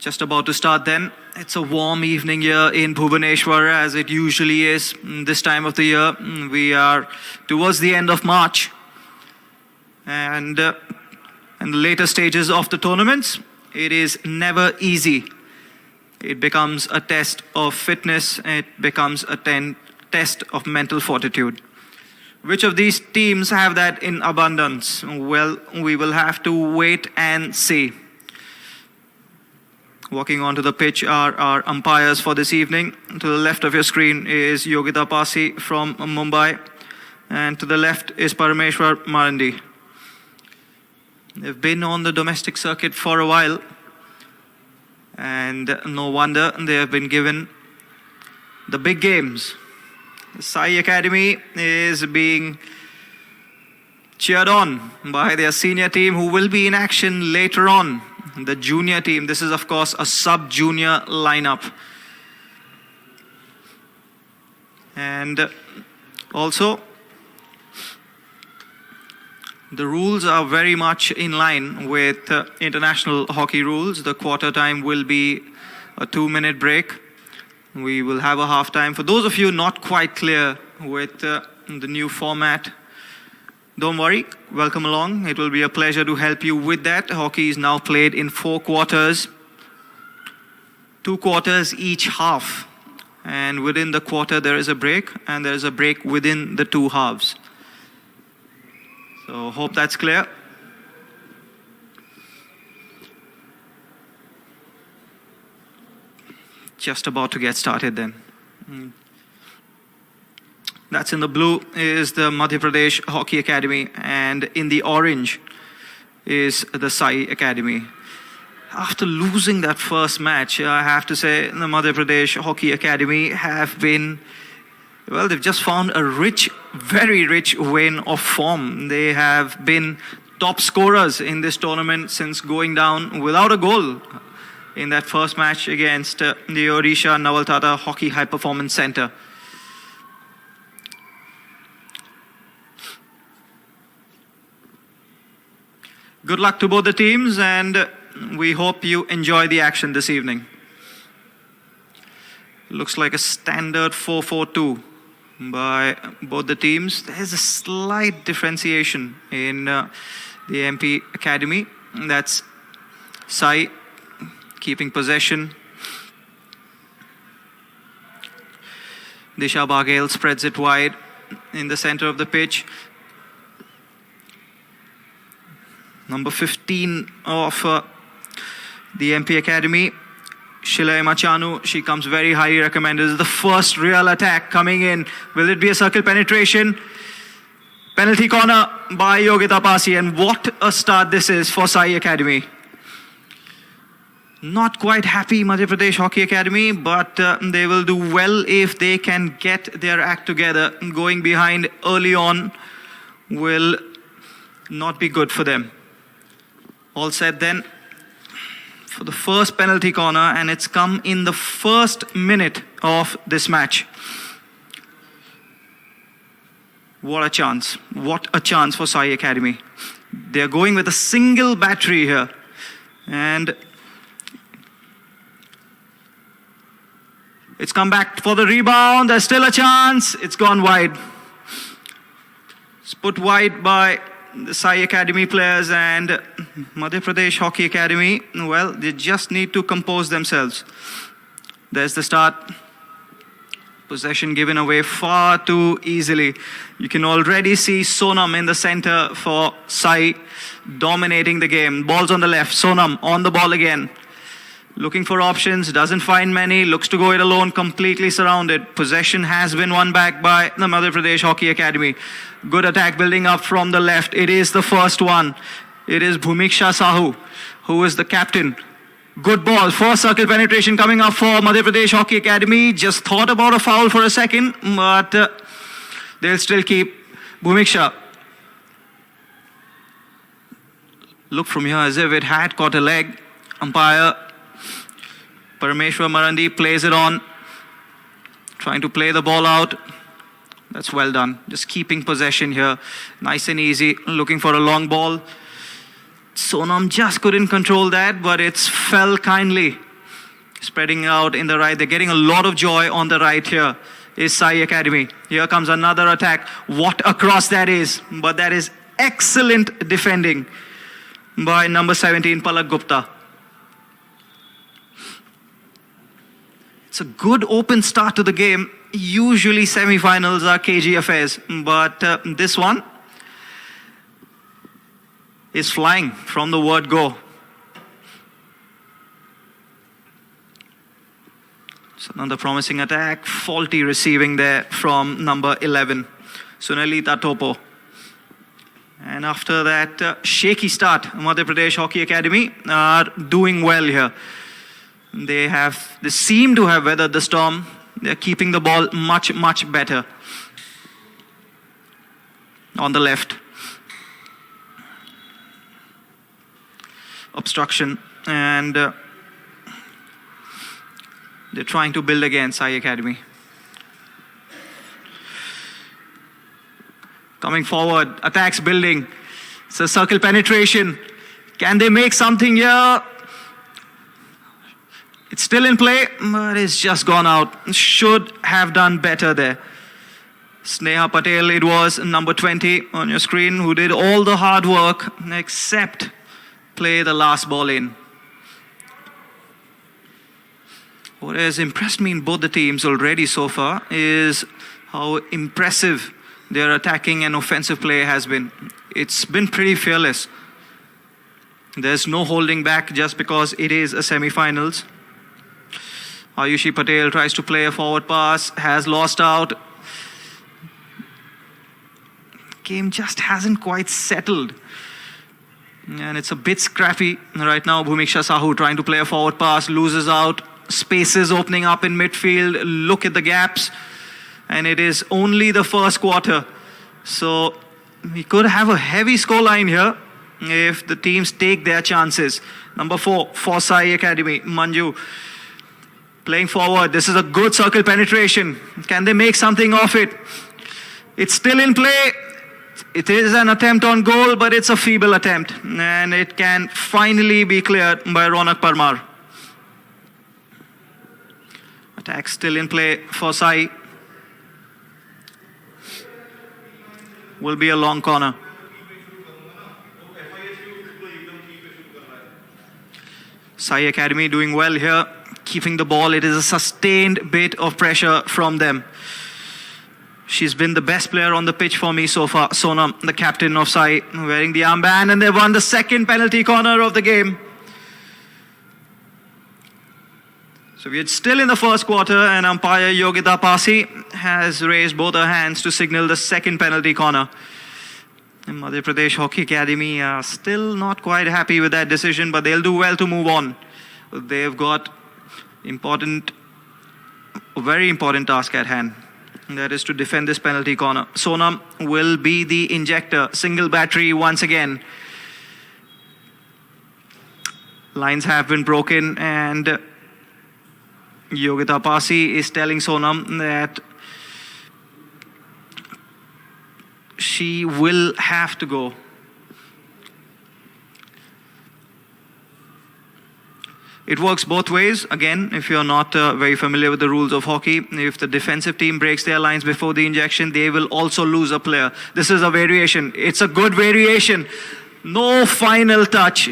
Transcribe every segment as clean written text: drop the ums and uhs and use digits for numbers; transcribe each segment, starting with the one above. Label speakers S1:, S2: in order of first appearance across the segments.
S1: Just about to start then. It's a warm evening here in Bhubaneswar, as it usually is this time of the year. We are towards the end of March. And in the later stages of the tournaments, it is never easy. It becomes a test of fitness. It becomes a test of mental fortitude. Which of these teams have that in abundance? Well, we will have to wait and see. Walking onto the pitch are our umpires for this evening. To the left of your screen is Yogita Pasi from Mumbai. And to the left is Parameshwar Marandi. They've been on the domestic circuit for a while. And no wonder they have been given the big games. The SAI Academy is being cheered on by their senior team, who will be in action later on. The junior team, this is of course a sub-junior lineup. And also, the rules are very much in line with international hockey rules. The quarter time will be a 2-minute break. We will have a half time. For those of you not quite clear with the new format, don't worry, welcome along. It will be a pleasure to help you with that. Hockey is now played in 4 quarters, 2 quarters each half. And within the quarter there is a break, and there is a break within the 2 halves. So hope that's clear. Just about to get started then. That's in the blue is the Madhya Pradesh Hockey Academy, and in the orange is the SAI Academy. After losing that first match, I have to say the Madhya Pradesh Hockey Academy have been, well, they've just found a rich, very rich vein of form. They have been top scorers in this tournament since going down without a goal in that first match against the Odisha Navaltata Hockey High Performance Center. Good luck to both the teams, and we hope you enjoy the action this evening. Looks like a standard 4-4-2 by both the teams. There's a slight differentiation in the MP Academy. That's SAI keeping possession. Disha Baghel spreads it wide in the center of the pitch. Number 15 of the MP Academy, Shilay Machanu, she comes very highly recommended. This is the first real attack coming in. Will it be a circle penetration? Penalty corner by Yogita Pasi, and what a start this is for SAI Academy. Not quite happy, Madhya Pradesh Hockey Academy, but they will do well if they can get their act together. Going behind early on will not be good for them. All set then for the first penalty corner, and it's come in the first minute of this match. What a chance. What a chance for SAI Academy. They're going with a single battery here. And it's come back for the rebound. There's still a chance. It's gone wide. It's put wide by the SAI Academy players, and Madhya Pradesh Hockey Academy, well, they just need to compose themselves. There's the start. Possession given away far too easily. You can already see Sonam in the center for SAI dominating the game. Ball's on the left. Sonam on the ball again. Looking for options, doesn't find many, looks to go it alone, completely surrounded. Possession has been won back by the Madhya Pradesh Hockey Academy. Good attack building up from the left. It is the first one. It is Bhumiksha Sahu, who is the captain. Good ball, first circle penetration coming up for Madhya Pradesh Hockey Academy. Just thought about a foul for a second, but they'll still keep Bhumiksha. Look from here as if it had caught a leg. Umpire Parameshwar Marandi plays it on, trying to play the ball out. That's well done. Just keeping possession here. Nice and easy. Looking for a long ball. Sonam just couldn't control that, but it's fell kindly Spreading out in the right. They're getting a lot of joy on the right here. Is SAI Academy. Here comes another attack. What a cross that is. But that is excellent defending by number 17, Palak Gupta. It's a good open start to the game. Usually semi-finals are cagey affairs. But this one is flying from the word go. So another promising attack, faulty receiving there from number 11, Sunalita Topo. And after that shaky start, Madhya Pradesh Hockey Academy are doing well here. They seem to have weathered the storm. They're keeping the ball much, much better. On the left. Obstruction and they're trying to build again, SAI Academy. Coming forward, attacks building. It's a circle penetration. Can they make something here? It's still in play, but it's just gone out. Should have done better there. Sneha Patel, it was number 20 on your screen, who did all the hard work except play the last ball in. What has impressed me in both the teams already so far is how impressive their attacking and offensive play has been. It's been pretty fearless. There's no holding back just because it is a semi-finals. Ayushi Patel tries to play a forward pass, has lost out. Game just hasn't quite settled. And it's a bit scrappy right now. Bhumiksha Sahu trying to play a forward pass, loses out. Spaces opening up in midfield. Look at the gaps. And it is only the first quarter. So we could have a heavy scoreline here if the teams take their chances. Number 4 for SAI Academy, Manju. Playing forward. This is a good circle penetration. Can they make something of it? It's still in play. It is an attempt on goal, but it's a feeble attempt. And it can finally be cleared by Ronak Parmar. Attack still in play for SAI. Will be a long corner. SAI Academy doing well here. Keeping the ball. It is a sustained bit of pressure from them. She's been the best player on the pitch for me so far. Sonam, the captain of SAI, wearing the armband, and they won the second penalty corner of the game. So we're still in the first quarter, and umpire Yogita Pasi has raised both her hands to signal the second penalty corner. And Madhya Pradesh Hockey Academy are still not quite happy with that decision, but they'll do well to move on. They've got a very important task at hand. And that is to defend this penalty corner. Sonam will be the injector. Single battery once again. Lines have been broken, and Yogita Pasi is telling Sonam that she will have to go. It works both ways. Again, if you're not very familiar with the rules of hockey, if the defensive team breaks their lines before the injection, they will also lose a player. This is a variation. It's a good variation. No final touch.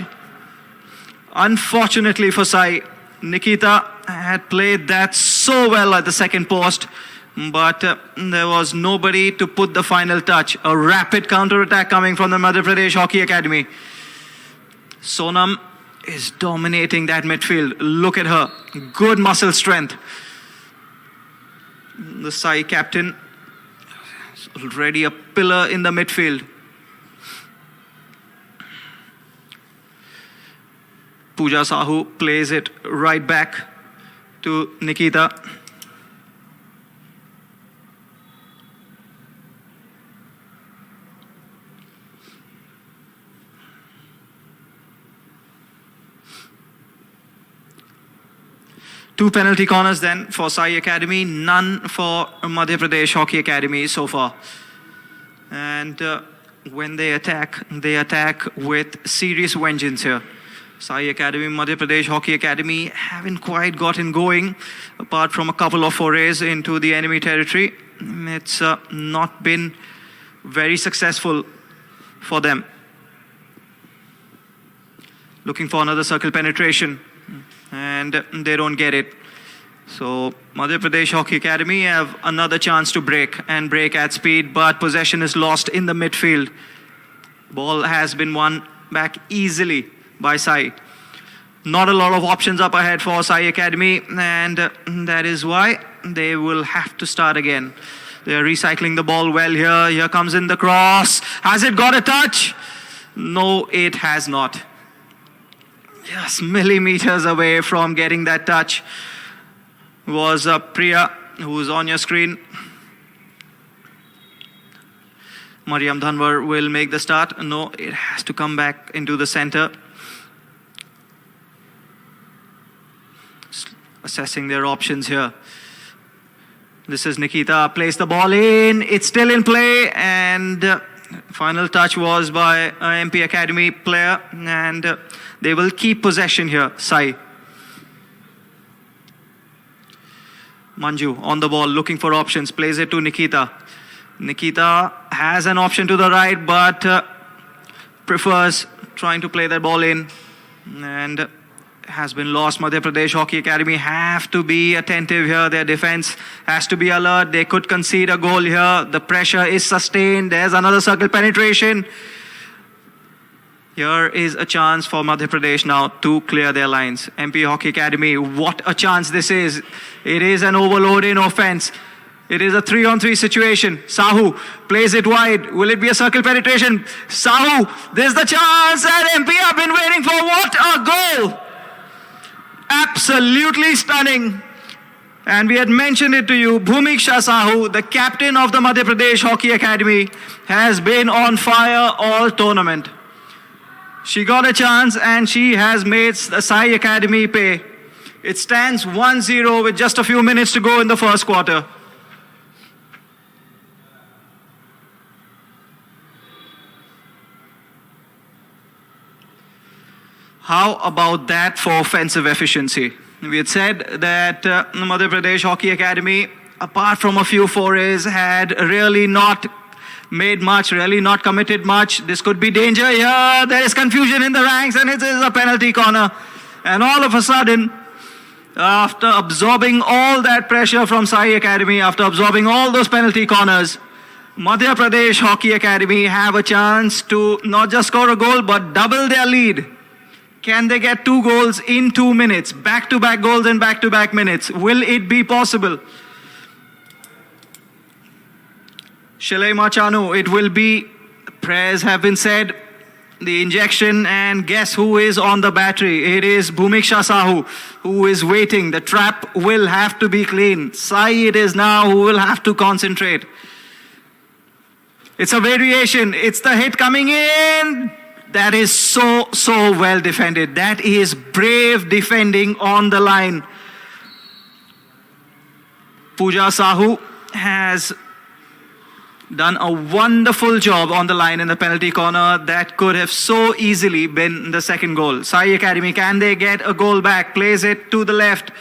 S1: Unfortunately for SAI, Nikita had played that so well at the second post, but there was nobody to put the final touch. A rapid counter-attack coming from the Madhya Pradesh Hockey Academy. Sonam is dominating that midfield. Look at her. Good muscle strength. The SAI captain is already a pillar in the midfield. Pooja Sahu plays it right back to Nikita. Two penalty corners then for SAI Academy, none for Madhya Pradesh Hockey Academy so far. And when they attack with serious vengeance here. SAI Academy, Madhya Pradesh Hockey Academy haven't quite gotten going, apart from a couple of forays into the enemy territory. It's not been very successful for them. Looking for another circle penetration, and they don't get it. So Madhya Pradesh Hockey Academy have another chance to break at speed, but possession is lost in the midfield. Ball has been won back easily by SAI. Not a lot of options up ahead for SAI Academy, and that is why they will have to start again. They are recycling the ball well here. Here comes in the cross. Has it got a touch? No, it has not. Just millimeters away from getting that touch was Priya, who's on your screen. Mariam Dhanwar will make the start. No, it has to come back into the center. Assessing their options here. This is Nikita, plays the ball in. It's still in play, and final touch was by MP Academy player, and they will keep possession here, SAI. Manju on the ball, looking for options, plays it to Nikita. Nikita has an option to the right, but prefers trying to play that ball in, and has been lost. Madhya Pradesh Hockey Academy have to be attentive here. Their defense has to be alert. They could concede a goal here. The pressure is sustained. There's another circle penetration. Here is a chance for Madhya Pradesh now to clear their lines. MP Hockey Academy, what a chance this is. It is an overload in offense. It is a 3-on-3 situation. Sahu plays it wide. Will it be a circle penetration? Sahu, there's the chance, and MP have been waiting for. What a goal! Absolutely stunning. And we had mentioned it to you, Bhumiksha Sahu, the captain of the Madhya Pradesh Hockey Academy, has been on fire all tournament. She got a chance and she has made the SAI Academy pay. It stands 1-0 with just a few minutes to go in the first quarter. How about that for offensive efficiency? We had said that Madhya Pradesh Hockey Academy, apart from a few forays, had really not made much, really not committed much. This could be danger here. There is confusion in the ranks, and it is a penalty corner. And all of a sudden, after absorbing all that pressure from SAI Academy, after absorbing all those penalty corners, Madhya Pradesh Hockey Academy have a chance to not just score a goal, but double their lead. Can they get 2 goals in 2 minutes? Back-to-back goals in back-to-back minutes. Will it be possible? Shalay Machanu, it will be. Prayers have been said. The injection, and guess who is on the battery? It is Bhumiksha Sahu, who is waiting. The trap will have to be clean. SAI it is now who will have to concentrate. It's a variation. It's the hit coming in. That is so well defended. That is brave defending on the line. Pooja Sahu has done a wonderful job on the line in the penalty corner. That could have so easily been the second goal. SAI Academy, can they get a goal back? Plays it to the left.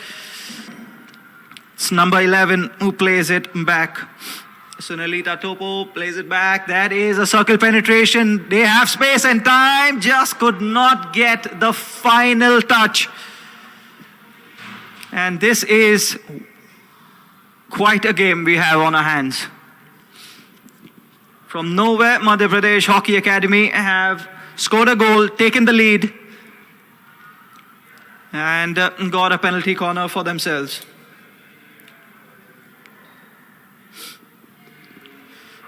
S1: It's number 11 who plays it back. Sunalita Topo plays it back. That is a circle penetration. They have space and time. Just could not get the final touch. And this is quite a game we have on our hands. From nowhere, Madhya Pradesh Hockey Academy have scored a goal, taken the lead, and got a penalty corner for themselves.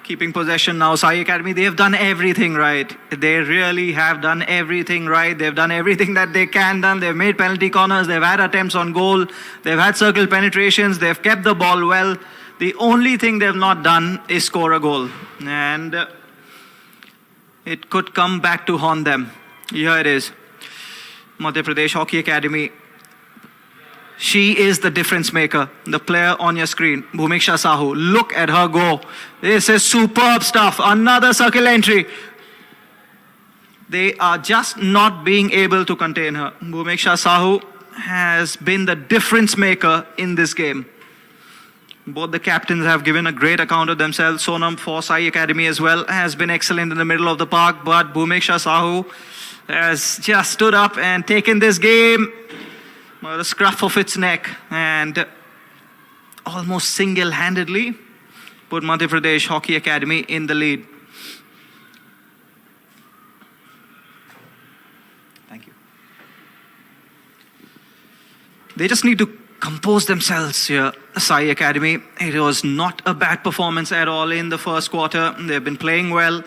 S1: Keeping possession now, SAI Academy, they have done everything right. They really have done everything right. They've done everything that they can done. They've made penalty corners. They've had attempts on goal. They've had circle penetrations. They've kept the ball well. The only thing they've not done is score a goal. And it could come back to haunt them. Here it is. Madhya Pradesh Hockey Academy. She is the difference maker, the player on your screen, Bhumiksha Sahu. Look at her go. This is superb stuff. Another circle entry. They are just not being able to contain her. Bhumiksha Sahu has been the difference maker in this game. Both the captains have given a great account of themselves. Sonam for SAI Academy as well has been excellent in the middle of the park, but Bhumiksha Sahu has just stood up and taken this game by the scruff of its neck and almost single-handedly put Madhya Pradesh Hockey Academy in the lead. Thank you. They just need to compose themselves here, SAI Academy. It was not a bad performance at all in the first quarter. They've been playing well.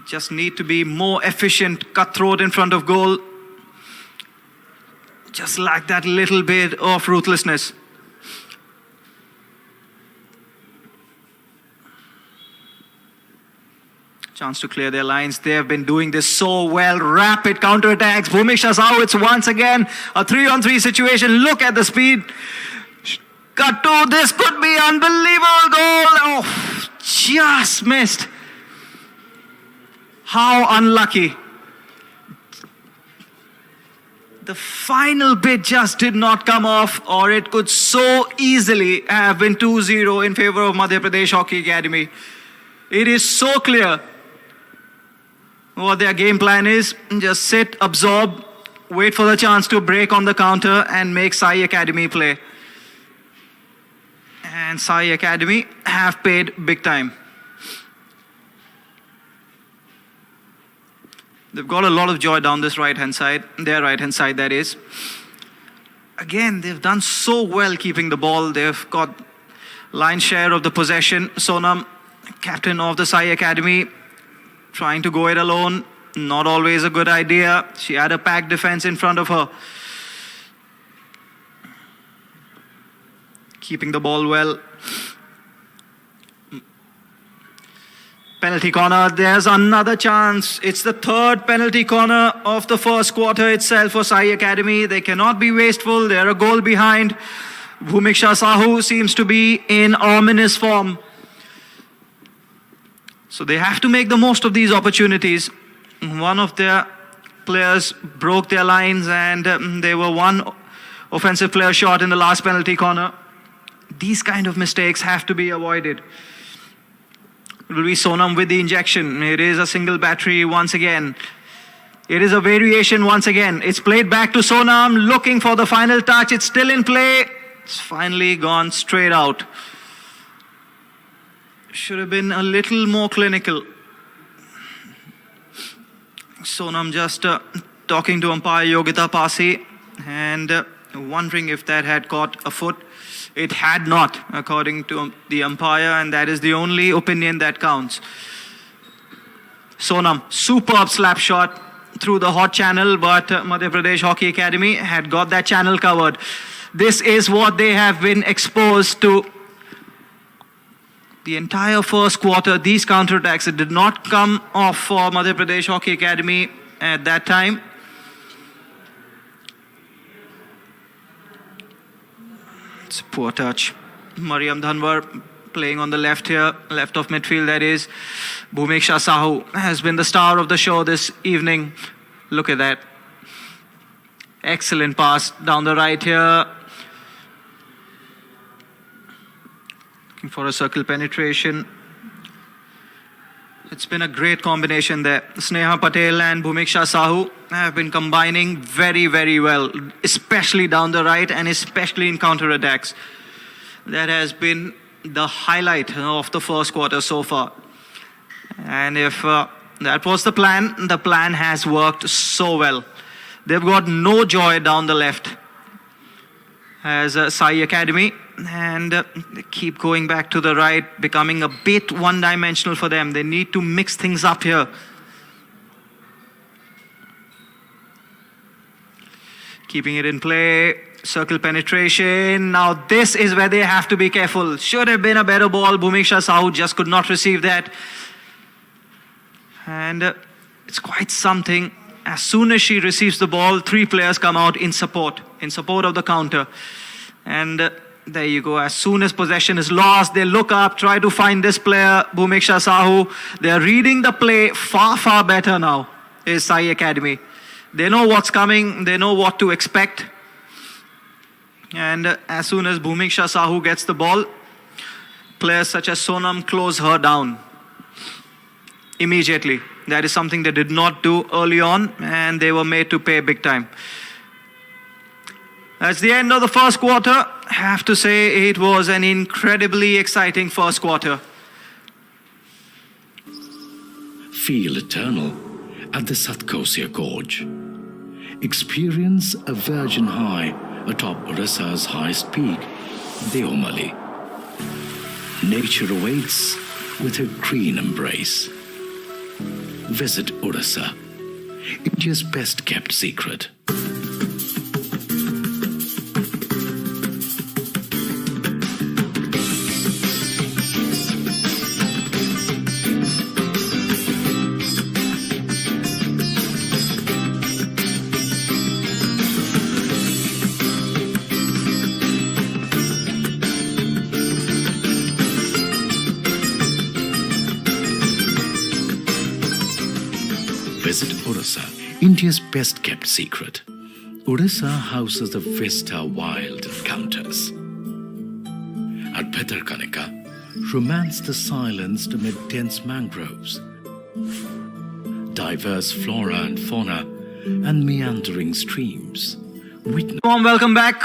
S1: Just need to be more efficient, cutthroat in front of goal. Just lack that little bit of ruthlessness. Chance to clear their lines. They have been doing this so well. Rapid counterattacks. Bhumiksha Sahu, it's once again a 3-on-3 situation. Look at the speed. Cut to, this could be unbelievable goal. Oh, just missed. How unlucky. The final bit just did not come off, or it could so easily have been 2-0 in favor of Madhya Pradesh Hockey Academy. It is so clear what their game plan is. Just sit, absorb, wait for the chance to break on the counter and make SAI Academy play. And SAI Academy have paid big time. They've got a lot of joy down this right-hand side, their right-hand side that is. Again, they've done so well keeping the ball. They've got line share of the possession. Sonam, captain of the SAI Academy, trying to go it alone. Not always a good idea. She had a packed defense in front of her. Keeping the ball well. Penalty corner, there's another chance. It's the third penalty corner of the first quarter itself for SAI Academy. They cannot be wasteful. They're a goal behind. Bhumiksha Sahu seems to be in ominous form. So they have to make the most of these opportunities. One of their players broke their lines and they were one offensive player short in the last penalty corner. These kind of mistakes have to be avoided. It will be Sonam with the injection. It is a single battery once again. It is a variation once again. It's played back to Sonam, looking for the final touch. It's still in play. It's finally gone straight out. Should have been a little more clinical. Sonam just talking to umpire Yogita Pasi and wondering if that had caught a foot. It had not, according to the umpire, and that is the only opinion that counts. Sonam, superb slap shot through the hot channel, but Madhya Pradesh Hockey Academy had got that channel covered. This is what they have been exposed to the entire first quarter. These counterattacks, it did not come off for Madhya Pradesh Hockey Academy at that time. It's a poor touch. Mariam Dhanwar playing on the left here, left of midfield that is. Bhumiksha Sahu has been the star of the show this evening. Look at that. Excellent pass down the right here. Looking for a circle penetration. It's been a great combination there. Sneha Patel and Bhumiksha Sahu have been combining very, very well, especially down the right and especially in counterattacks. That has been the highlight of the first quarter so far. And if that was the plan has worked so well. They've got no joy down the left as SAI Academy, and they keep going back to the right, becoming a bit one-dimensional for them. They need to mix things up here. Keeping it in play, circle penetration. Now this is where they have to be careful. Should have been a better ball. Bhumiksha Sahu just could not receive that. And it's quite something. As soon as she receives the ball, three players come out in support of the counter. And there you go. As soon as possession is lost, they look up, try to find this player, Bhumiksha Sahu. They are reading the play far, far better now, is SAI Academy. They know what's coming. They know what to expect. And as soon as Bhumiksha Sahu gets the ball, players such as Sonam close her down immediately. That is something they did not do early on, and they were made to pay big time. That's the end of the first quarter. I have to say it was an incredibly exciting first quarter.
S2: Feel eternal at the Satkosia Gorge. Experience a virgin high atop Odisha's highest peak, Deomali. Nature awaits with her green embrace. Visit Odisha, India's best kept secret. Visit Odisha, India's best kept secret. Odisha houses the Vista Wild Encounters. At Bhitarkanika, romance the silence amid dense mangroves, diverse flora and fauna, and meandering streams.
S1: Warm welcome back.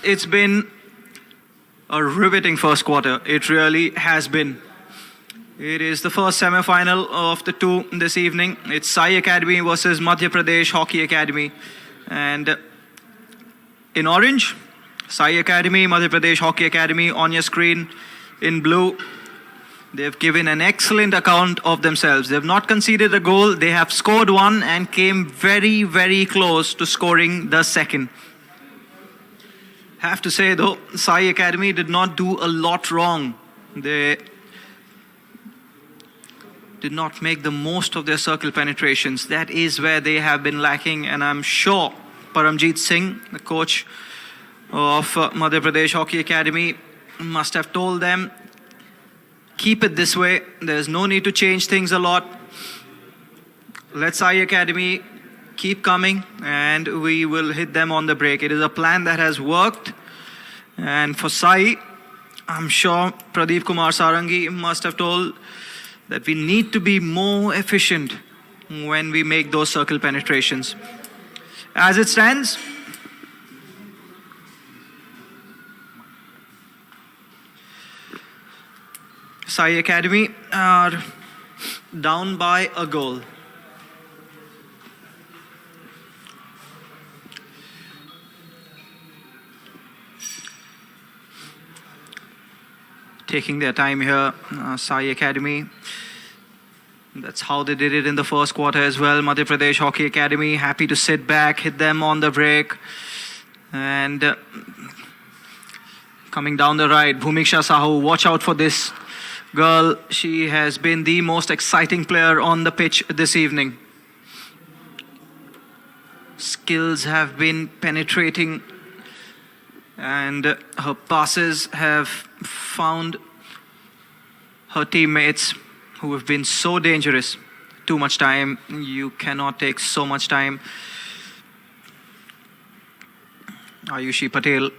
S1: It's been a riveting first quarter. It really has been. It is the first semi-final of the two this evening. It's SAI Academy versus Madhya Pradesh Hockey Academy. And in orange, SAI Academy, Madhya Pradesh Hockey Academy on your screen. In blue, they've given an excellent account of themselves. They've not conceded a goal. They have scored one and came very, very close to scoring the second. Have to say though, SAI Academy did not do a lot wrong. They did not make the most of their circle penetrations. That is where they have been lacking, and I'm sure Paramjeet Singh, the coach of Madhya Pradesh Hockey Academy, must have told them, keep it this way. There's no need to change things a lot. Let SAI Academy keep coming, and we will hit them on the break. It is a plan that has worked, and for SAI, I'm sure Pradeep Kumar Sarangi must have told that we need to be more efficient when we make those circle penetrations. As it stands, SAI Academy are down by a goal. Taking their time here, SAI Academy. That's how they did it in the first quarter as well. Madhya Pradesh Hockey Academy happy to sit back, hit them on the break. And coming down the right, Bhumiksha Sahu, watch out for this girl. She has been the most exciting player on the pitch this evening. Skills have been penetrating, and her passes have found her teammates who have been so dangerous. Too much time. You cannot take so much time. Ayushi Patel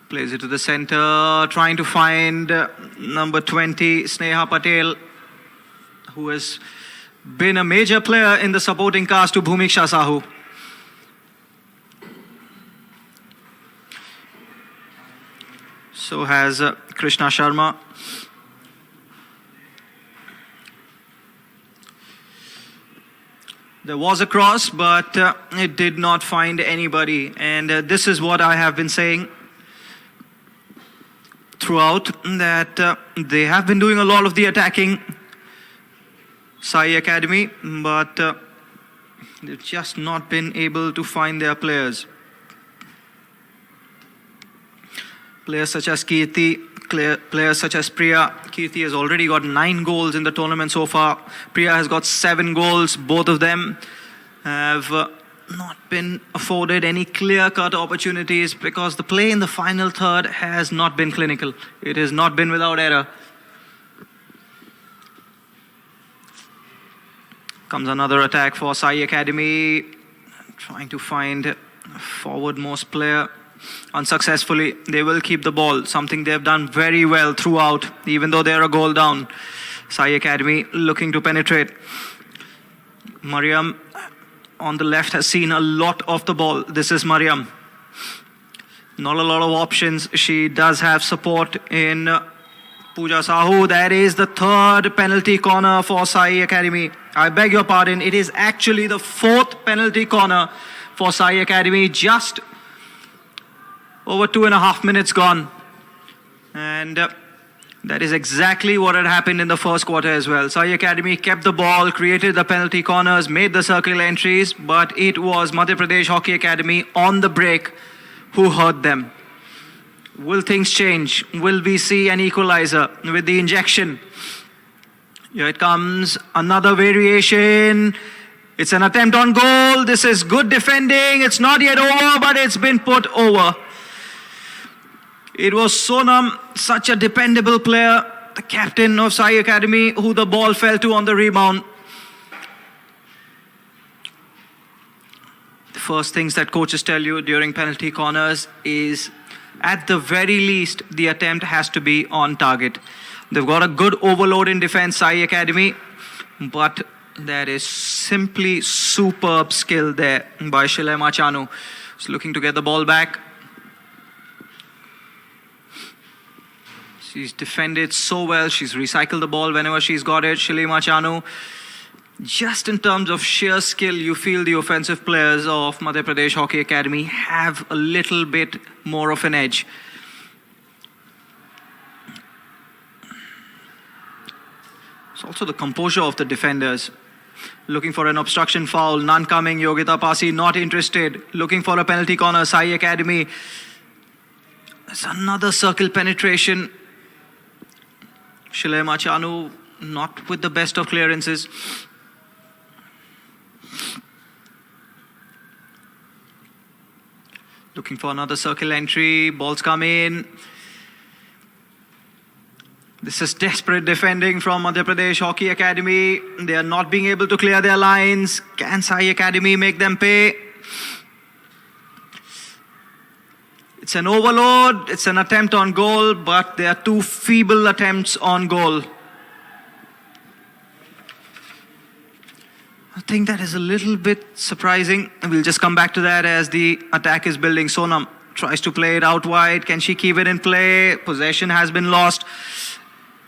S1: plays it to the center, trying to find number 20, Sneha Patel, who has been a major player in the supporting cast to Bhumiksha Sahu. So has Krishna Sharma. There was a cross, but it did not find anybody. And this is what I have been saying throughout, that they have been doing a lot of the attacking, SAI Academy, but they've just not been able to find their players. Players such as Kirti, players such as Priya. Kirti has already got 9 goals in the tournament so far. Priya has got 7 goals. Both of them have not been afforded any clear-cut opportunities because the play in the final third has not been clinical. It has not been without error. Comes another attack for SAI Academy, trying to find a forward-most player. Unsuccessfully, they will keep the ball, something they've done very well throughout, even though they're a goal down. SAI Academy looking to penetrate. Mariam on the left has seen a lot of the ball. This is Mariam. Not a lot of options. She does have support in Pooja Sahu. That is the third penalty corner for SAI Academy. I beg your pardon. It is actually the fourth penalty corner for SAI Academy. Just over 2.5 minutes gone. And that is exactly what had happened in the first quarter as well. SAI Academy kept the ball, created the penalty corners, made the circle entries, but it was Madhya Pradesh Hockey Academy on the break who hurt them. Will things change? Will we see an equalizer with the injection? Here it comes, another variation. It's an attempt on goal. This is good defending. It's not yet over, but it's been put over. It was Sonam, such a dependable player, the captain of SAI Academy, who the ball fell to on the rebound. The first things that coaches tell you during penalty corners is, at the very least, the attempt has to be on target. They've got a good overload in defense, SAI Academy, but there is simply superb skill there by Shilema Chanu. She's looking to get the ball back. She's defended so well. She's recycled the ball whenever she's got it. Shilema Chanu. Just in terms of sheer skill, you feel the offensive players of Madhya Pradesh Hockey Academy have a little bit more of an edge. It's also the composure of the defenders. Looking for an obstruction foul, none coming. Yogita Pasi not interested. Looking for a penalty corner, SAI Academy. There's another circle penetration. Shilema Chanu not with the best of clearances. Looking for another circle entry. Balls come in. This is desperate defending from Madhya Pradesh Hockey Academy. They are not being able to clear their lines. Can SAI Academy make them pay? It's an overload. It's an attempt on goal, but there are two feeble attempts on goal. I think that is a little bit surprising. We'll just come back to that as the attack is building. Sonam tries to play it out wide. Can she keep it in play? Possession has been lost.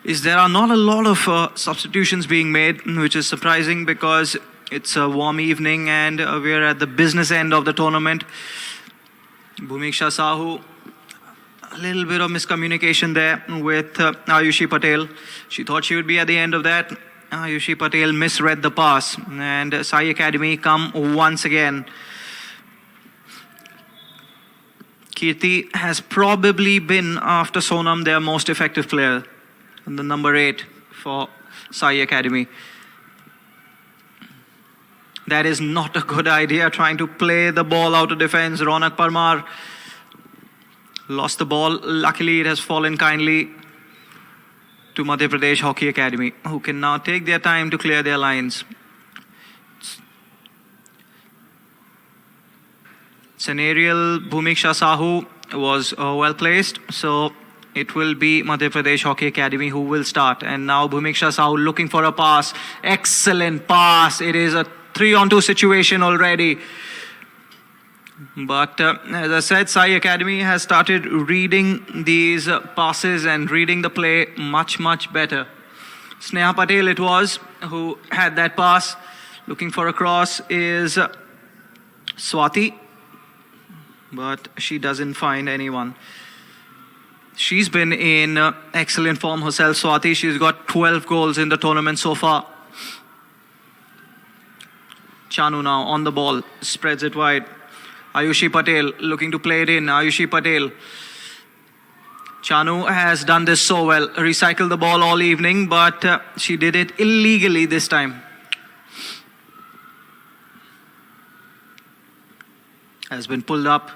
S1: There are not a lot of substitutions being made, which is surprising because it's a warm evening and we're at the business end of the tournament. Bhumiksha Sahu, a little bit of miscommunication there with Ayushi Patel. She thought she would be at the end of that. Ayushi Patel misread the pass, and SAI Academy come once again. Kirti has probably been, after Sonam, their most effective player. And the number 8 for SAI Academy. That is not a good idea, trying to play the ball out of defense. Ronak Parmar lost the ball. Luckily, it has fallen kindly to Madhya Pradesh Hockey Academy, who can now take their time to clear their lines. It's an aerial. Bhumiksha Sahu was well placed, so it will be Madhya Pradesh Hockey Academy who will start. And now Bhumiksha Sahu looking for a pass. Excellent pass. It is a 3-on-2 situation already. But as I said, SAI Academy has started reading these passes and reading the play much, much better. Sneha Patel it was who had that pass. Looking for a cross is Swati. But she doesn't find anyone. She's been in excellent form herself, Swati. She's got 12 goals in the tournament so far. Chanu now on the ball, spreads it wide. Ayushi Patel looking to play it in. Ayushi Patel. Chanu has done this so well. Recycled the ball all evening, but she did it illegally this time. has been pulled up.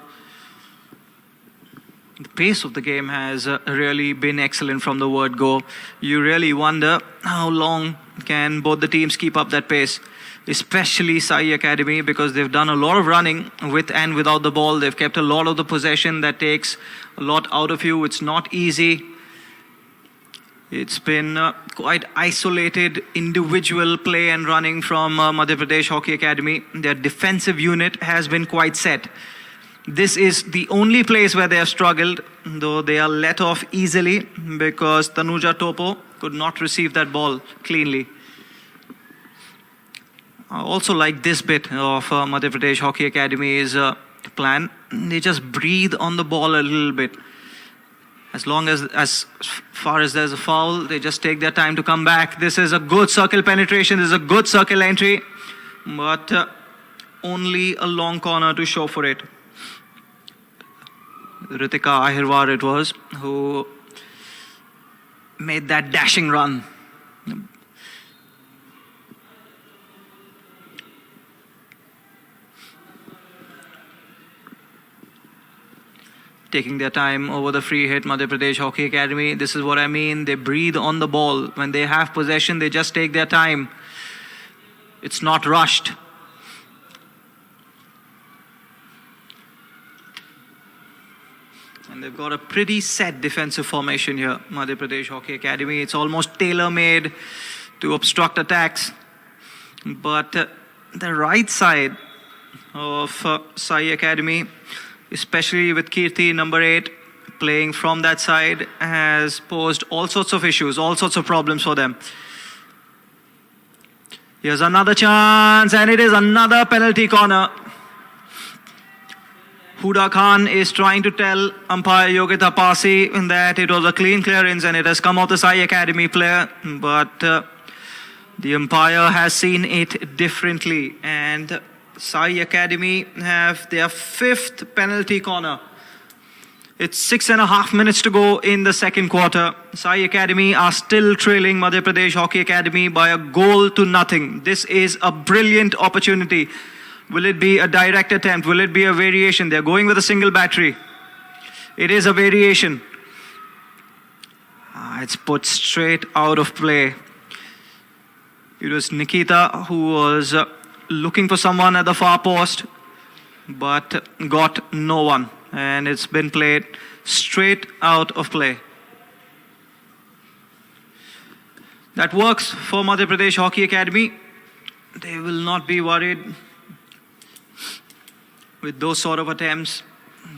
S1: The pace of the game has really been excellent from the word go. You really wonder how long can both the teams keep up that pace, especially SAI Academy, because they've done a lot of running with and without the ball. They've kept a lot of the possession that takes a lot out of you. It's not easy. It's been quite isolated individual play and running from Madhya Pradesh Hockey Academy. Their defensive unit has been quite set. This is the only place where they have struggled, though they are let off easily because Tanuja Topo could not receive that ball cleanly. I also like this bit of Madhya Pradesh Hockey Academy's plan. They just breathe on the ball a little bit. As far as there's a foul, they just take their time to come back. This is a good circle penetration. This is a good circle entry, but only a long corner to show for it. Ritika Ahirwar it was who made that dashing run. Taking their time over the free hit, Madhya Pradesh Hockey Academy. This is what I mean. They breathe on the ball. When they have possession, they just take their time. It's not rushed. And they've got a pretty set defensive formation here, Madhya Pradesh Hockey Academy. It's almost tailor-made to obstruct attacks. But the right side of SAI Academy, especially with Kirti, number 8, playing from that side, has posed all sorts of issues, all sorts of problems for them. Here's another chance, and it is another penalty corner. Huda Khan is trying to tell umpire Yogita Pasi that it was a clean clearance and it has come off the SAI Academy player, but the umpire has seen it differently, and SAI Academy have their 5th penalty corner. It's 6.5 minutes to go in the second quarter. SAI Academy are still trailing Madhya Pradesh Hockey Academy by a goal to nothing. This is a brilliant opportunity. Will it be a direct attempt? Will it be a variation? They're going with a single battery. It is a variation. It's put straight out of play. It was Nikita who was looking for someone at the far post, but got no one. And it's been played straight out of play. That works for Madhya Pradesh Hockey Academy. They will not be worried with those sort of attempts.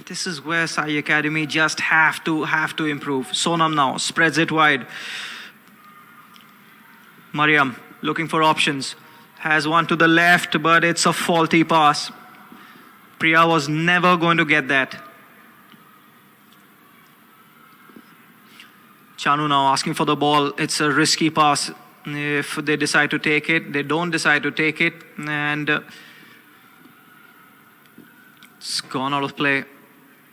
S1: This is where SAI Academy just have to improve. Sonam now spreads it wide. Mariam looking for options. Has one to the left, but it's a faulty pass. Priya was never going to get that. Chanu now asking for the ball. It's a risky pass. If they decide to take it, they don't decide to take it, and it's gone out of play.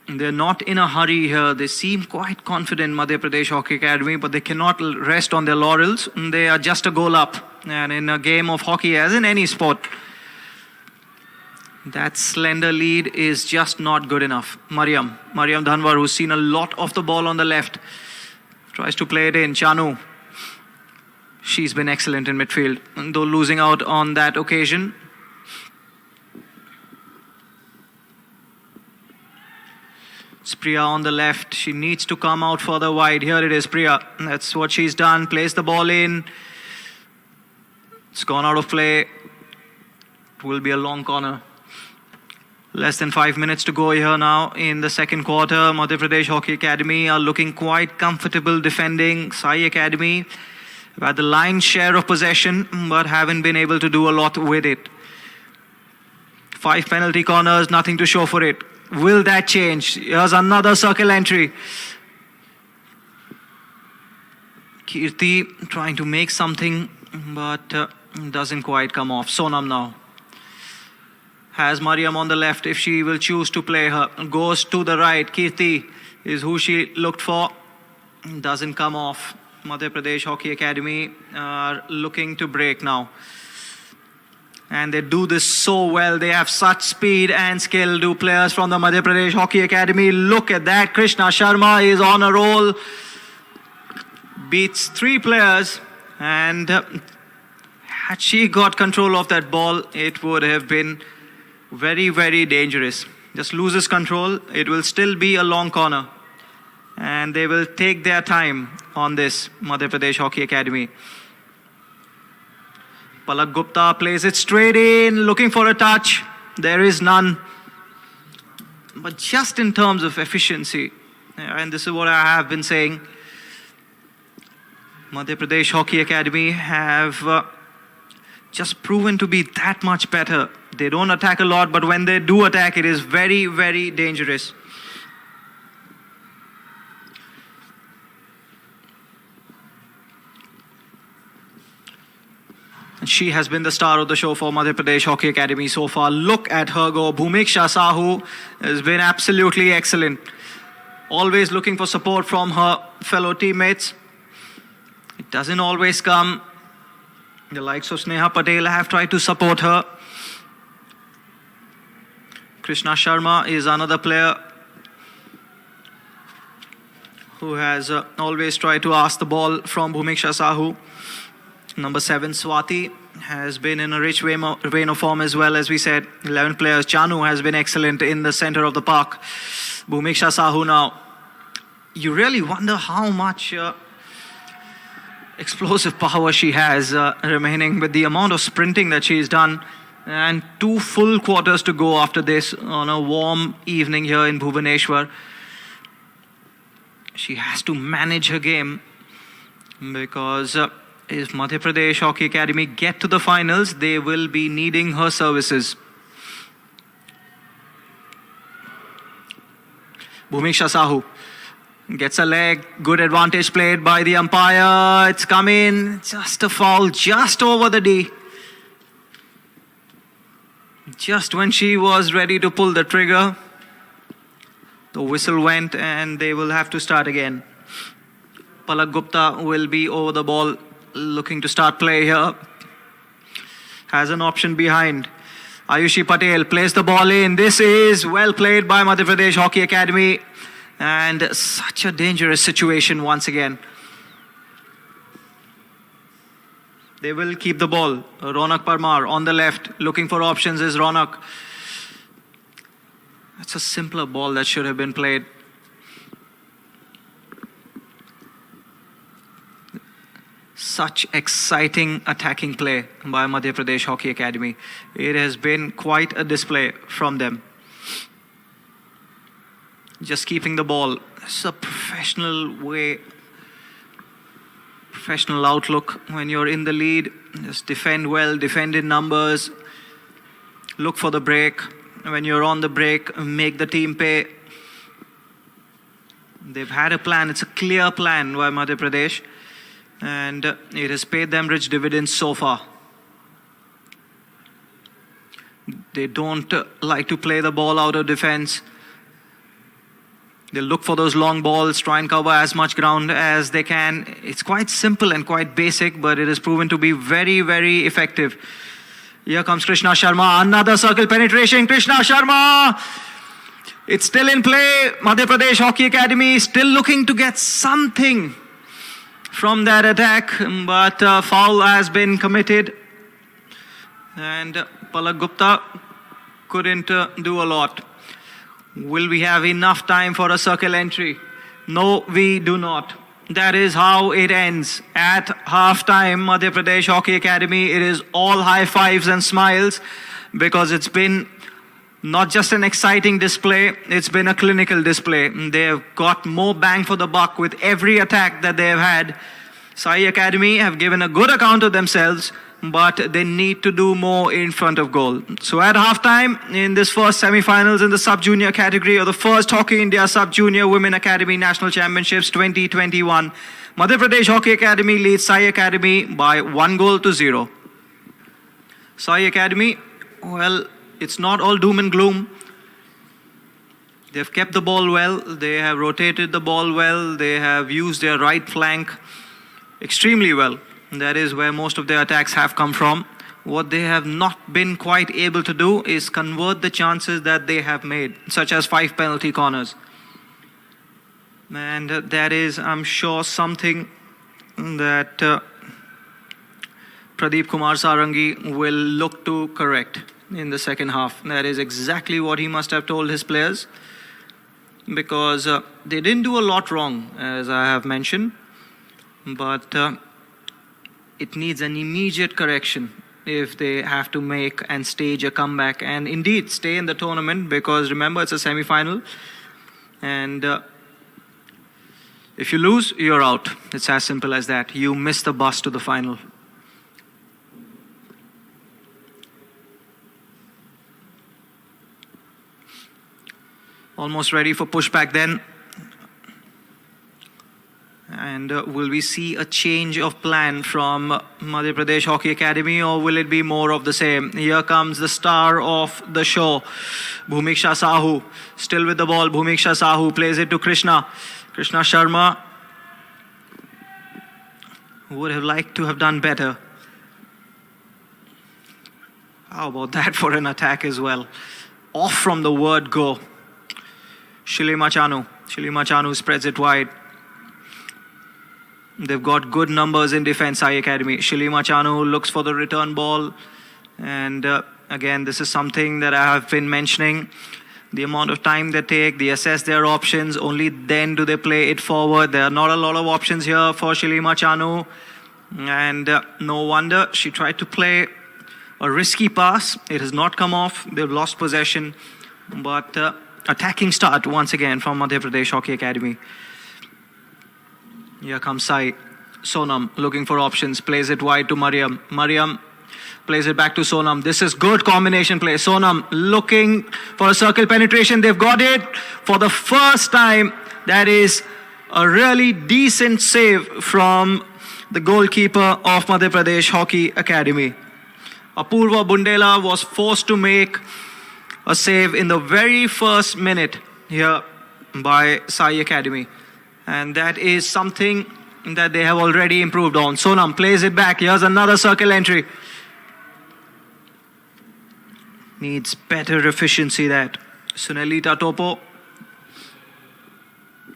S1: They're not in a hurry here. They seem quite confident, Madhya Pradesh Hockey Academy, but they cannot rest on their laurels. They are just a goal up. And in a game of hockey, as in any sport, that slender lead is just not good enough. Mariam Dhanwar, who's seen a lot of the ball on the left, tries to play it in. Chanu, she's been excellent in midfield, though losing out on that occasion. It's Priya on the left. She needs to come out further wide. Here it is, Priya. That's what she's done. Plays the ball in. It's gone out of play. It will be a long corner. Less than 5 minutes to go here now in the second quarter. Madhya Pradesh Hockey Academy are looking quite comfortable defending. SAI Academy have had the lion's share of possession, but haven't been able to do a lot with it. 5 penalty corners, nothing to show for it. Will that change? Here's another circle entry. Kirti trying to make something, but doesn't quite come off. Sonam now has Mariam on the left if she will choose to play her. Goes to the right. Kirti is who she looked for. Doesn't come off. Madhya Pradesh Hockey Academy are looking to break now. And they do this so well. They have such speed and skill, do players from the Madhya Pradesh Hockey Academy. Look at that. Krishna Sharma is on a roll. Beats 3 players. And had she got control of that ball, it would have been very, very dangerous. Just loses control. It will still be a long corner. And they will take their time on this Madhya Pradesh Hockey Academy. Palak Gupta plays it straight in, looking for a touch. There is none. But just in terms of efficiency, and this is what I have been saying, Madhya Pradesh Hockey Academy have just proven to be that much better. They don't attack a lot, but when they do attack, it is very, very dangerous. She has been the star of the show for Madhya Pradesh Hockey Academy so far. Look at her go. Bhumiksha Sahu has been absolutely excellent. Always looking for support from her fellow teammates. It doesn't always come. The likes of Sneha Patel have tried to support her. Krishna Sharma is another player who has always tried to ask the ball from Bhumiksha Sahu. Number 7, Swati, has been in a rich vein of form as well. As we said, 11 players. Chanu has been excellent in the center of the park. Bhumiksha Sahu now. You really wonder how much explosive power she has remaining with the amount of sprinting that she's done. And 2 full quarters to go after this on a warm evening here in Bhubaneswar. She has to manage her game because if Madhya Pradesh Hockey Academy get to the finals, they will be needing her services. Bhumiksha Sahu gets a leg. Good advantage played by the umpire. It's come in. Just a foul just over the D. Just when she was ready to pull the trigger, the whistle went and they will have to start again. Palak Gupta will be over the ball, looking to start play here. Has an option behind. Ayushi Patel plays the ball in. This is well played by Madhya Pradesh Hockey Academy. And such a dangerous situation once again. They will keep the ball. Ronak Parmar on the left. Looking for options is Ronak. That's a simpler ball that should have been played. Such exciting attacking play by Madhya Pradesh Hockey Academy. It has been quite a display from them. Just keeping the ball. It's a professional way, professional outlook. When you're in the lead, just defend well, defend in numbers. Look for the break. When you're on the break, make the team pay. They've had a plan. It's a clear plan by Madhya Pradesh. And it has paid them rich dividends so far. They don't like to play the ball out of defense. They look for those long balls, try and cover as much ground as they can. It's quite simple and quite basic, but it has proven to be very, very effective. Here comes Krishna Sharma. Another circle penetration. Krishna Sharma. It's still in play. Madhya Pradesh Hockey Academy still looking to get something from that attack, but foul has been committed. And Palak Gupta couldn't do a lot. Will we have enough time for a circle entry? No, we do not. That is how it ends. At half-time, Madhya Pradesh Hockey Academy, it is all high fives and smiles because it's been not just an exciting display, it's been a clinical display. They have got more bang for the buck with every attack that they have had. SAI Academy have given a good account of themselves, but they need to do more in front of goal. So at halftime, in this first semifinals in the sub-junior category of the first Hockey India Sub-Junior Women Academy National Championships 2021, Madhya Pradesh Hockey Academy leads SAI Academy by 1-0. SAI Academy, well, it's not all doom and gloom. They've kept the ball well. They have rotated the ball well. They have used their right flank extremely well. That is where most of their attacks have come from. what they have not been quite able to do is convert the chances that they have made, such as 5 penalty corners. And that is, I'm sure, something that Pradeep Kumar Sarangi will look to correct in the second half. That is exactly what he must have told his players, because they didn't do a lot wrong, as I have mentioned, but it needs an immediate correction if they have to make and stage a comeback and indeed stay in the tournament, because remember, it's a semi-final, and if you lose, you're out. It's as simple as that. You miss the bus to the final. Almost ready for pushback then. And will we see a change of plan from Madhya Pradesh Hockey Academy, or will it be more of the same? Here comes the star of the show, Bhumiksha Sahu. Still with the ball, Bhumiksha Sahu plays it to Krishna. Krishna Sharma would have liked to have done better. How about that for an attack as well? Off from the word go. Shilima Chanu spreads it wide. They've got good numbers in defense, SAI Academy. Shilima Chanu looks for the return ball. And again, this is something that I have been mentioning. The amount of time they take, they assess their options. Only then do they play it forward. There are not a lot of options here for Shilima Chanu. And no wonder she tried to play a risky pass. It has not come off. They've lost possession. But attacking start once again from Madhya Pradesh Hockey Academy. Here comes Sai. Sonam looking for options. Plays it wide to Mariam. Mariam plays it back to Sonam. This is good combination play. Sonam looking for a circle penetration. They've got it for the first time. That is a really decent save from the goalkeeper of Madhya Pradesh Hockey Academy. Apurva Bundela was forced to make a save in the very first minute here by SAI Academy. And that is something that they have already improved on. Sonam plays it back. Here's another circle entry. Needs better efficiency that. Sunelita Topo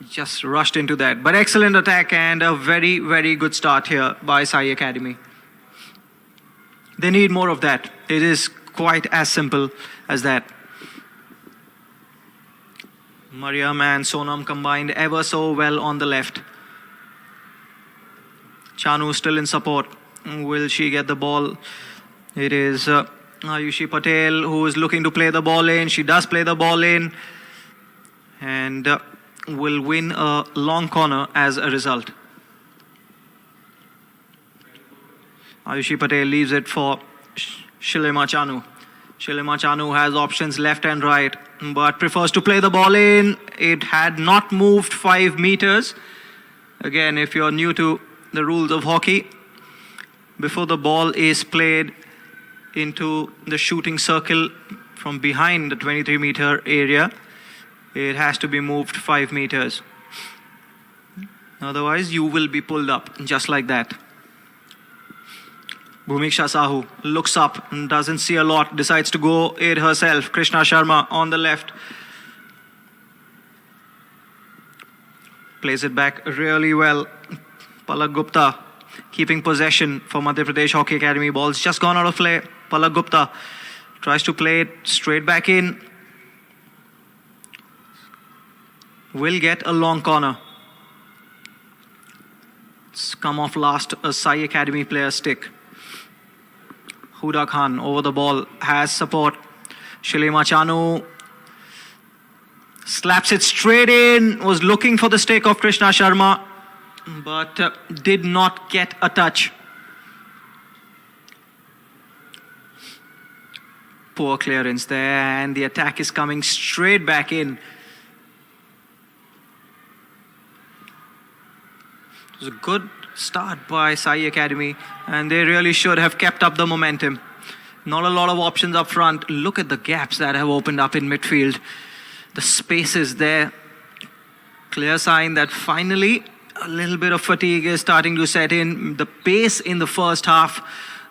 S1: just rushed into that. But excellent attack and a very, very good start here by SAI Academy. They need more of that. It is quite as simple as that. Mariam and Sonam combined ever so well on the left. Chanu still in support. Will she get the ball? It is Ayushi Patel who is looking to play the ball in. She does play the ball in. And will win a long corner as a result. Ayushi Patel leaves it for Shilima Chanu. Shilima Chanu has options left and right, but prefers to play the ball in. It had not moved 5 meters. Again, if you're new to the rules of hockey, before the ball is played into the shooting circle from behind the 23-meter area, it has to be moved 5 meters. Otherwise, you will be pulled up just like that. Bhumiksha Sahu looks up and doesn't see a lot, decides to go it herself. Krishna Sharma on the left. Plays it back really well. Palak Gupta keeping possession for Madhya Pradesh Hockey Academy. Ball's just gone out of play. Palak Gupta tries to play it straight back in. Will get a long corner. It's come off last, a SAI Academy player stick. Huda Khan over the ball, has support. Shilima Chanu slaps it straight in, was looking for the stick of Krishna Sharma, but did not get a touch. Poor clearance there, and the attack is coming straight back in. It was a good start by SAI Academy, and they really should have kept up the momentum. Not a lot of options up front. Look at the gaps that have opened up in midfield. The spaces there. Clear sign that finally a little bit of fatigue is starting to set in. The pace in the first half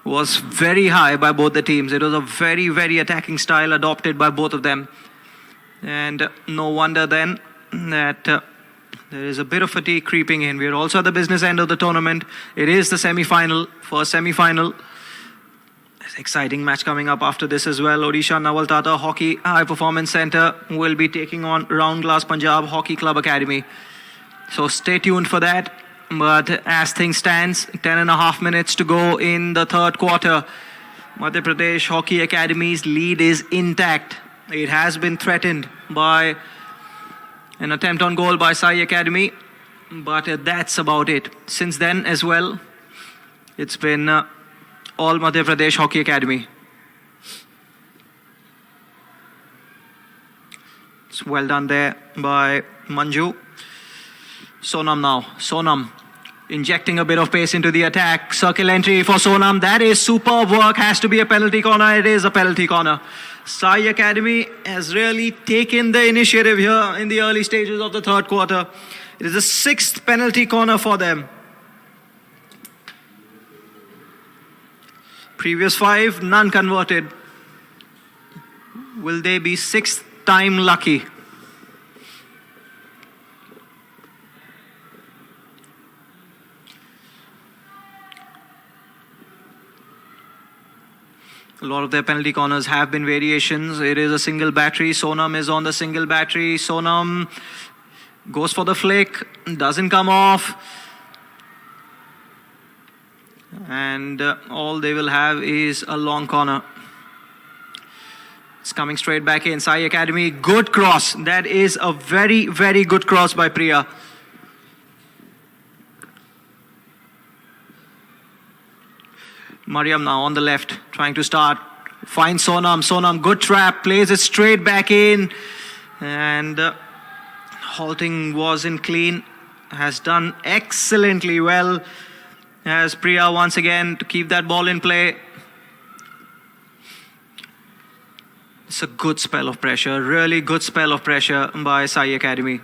S1: was very high by both the teams. It was a very, very attacking style adopted by both of them. And no wonder then that there is a bit of fatigue creeping in. We are also at the business end of the tournament. It is the semi-final. First semi-final. There's an exciting match coming up after this as well. Odisha Naval Tata Hockey High Performance Centre will be taking on Round Glass Punjab Hockey Club Academy. So stay tuned for that. But as things stands, 10.5 minutes to go in the third quarter. Madhya Pradesh Hockey Academy's lead is intact. It has been threatened by an attempt on goal by SAI Academy, but that's about it. Since then as well, it's been all Madhya Pradesh Hockey Academy. It's well done there by Manju. Sonam now. Sonam injecting a bit of pace into the attack. Circle entry for Sonam. That is superb work. Has to be a penalty corner. It is a penalty corner. SAI Academy has really taken the initiative here in the early stages of the third quarter. It is the 6th penalty corner for them. Previous 5, none converted. Will they be 6th time lucky? A lot of their penalty corners have been variations. It is a single battery. Sonam is on the single battery. Sonam goes for the flick. Doesn't come off. And all they will have is a long corner. It's coming straight back in. SAI Academy, good cross. That is a very, very good cross by Priya. Mariam now on the left, trying to start. Finds Sonam. Sonam, good trap. Plays it straight back in. And halting wasn't clean. Has done excellently well. As Priya once again to keep that ball in play. It's a good spell of pressure. Really good spell of pressure by SAI Academy.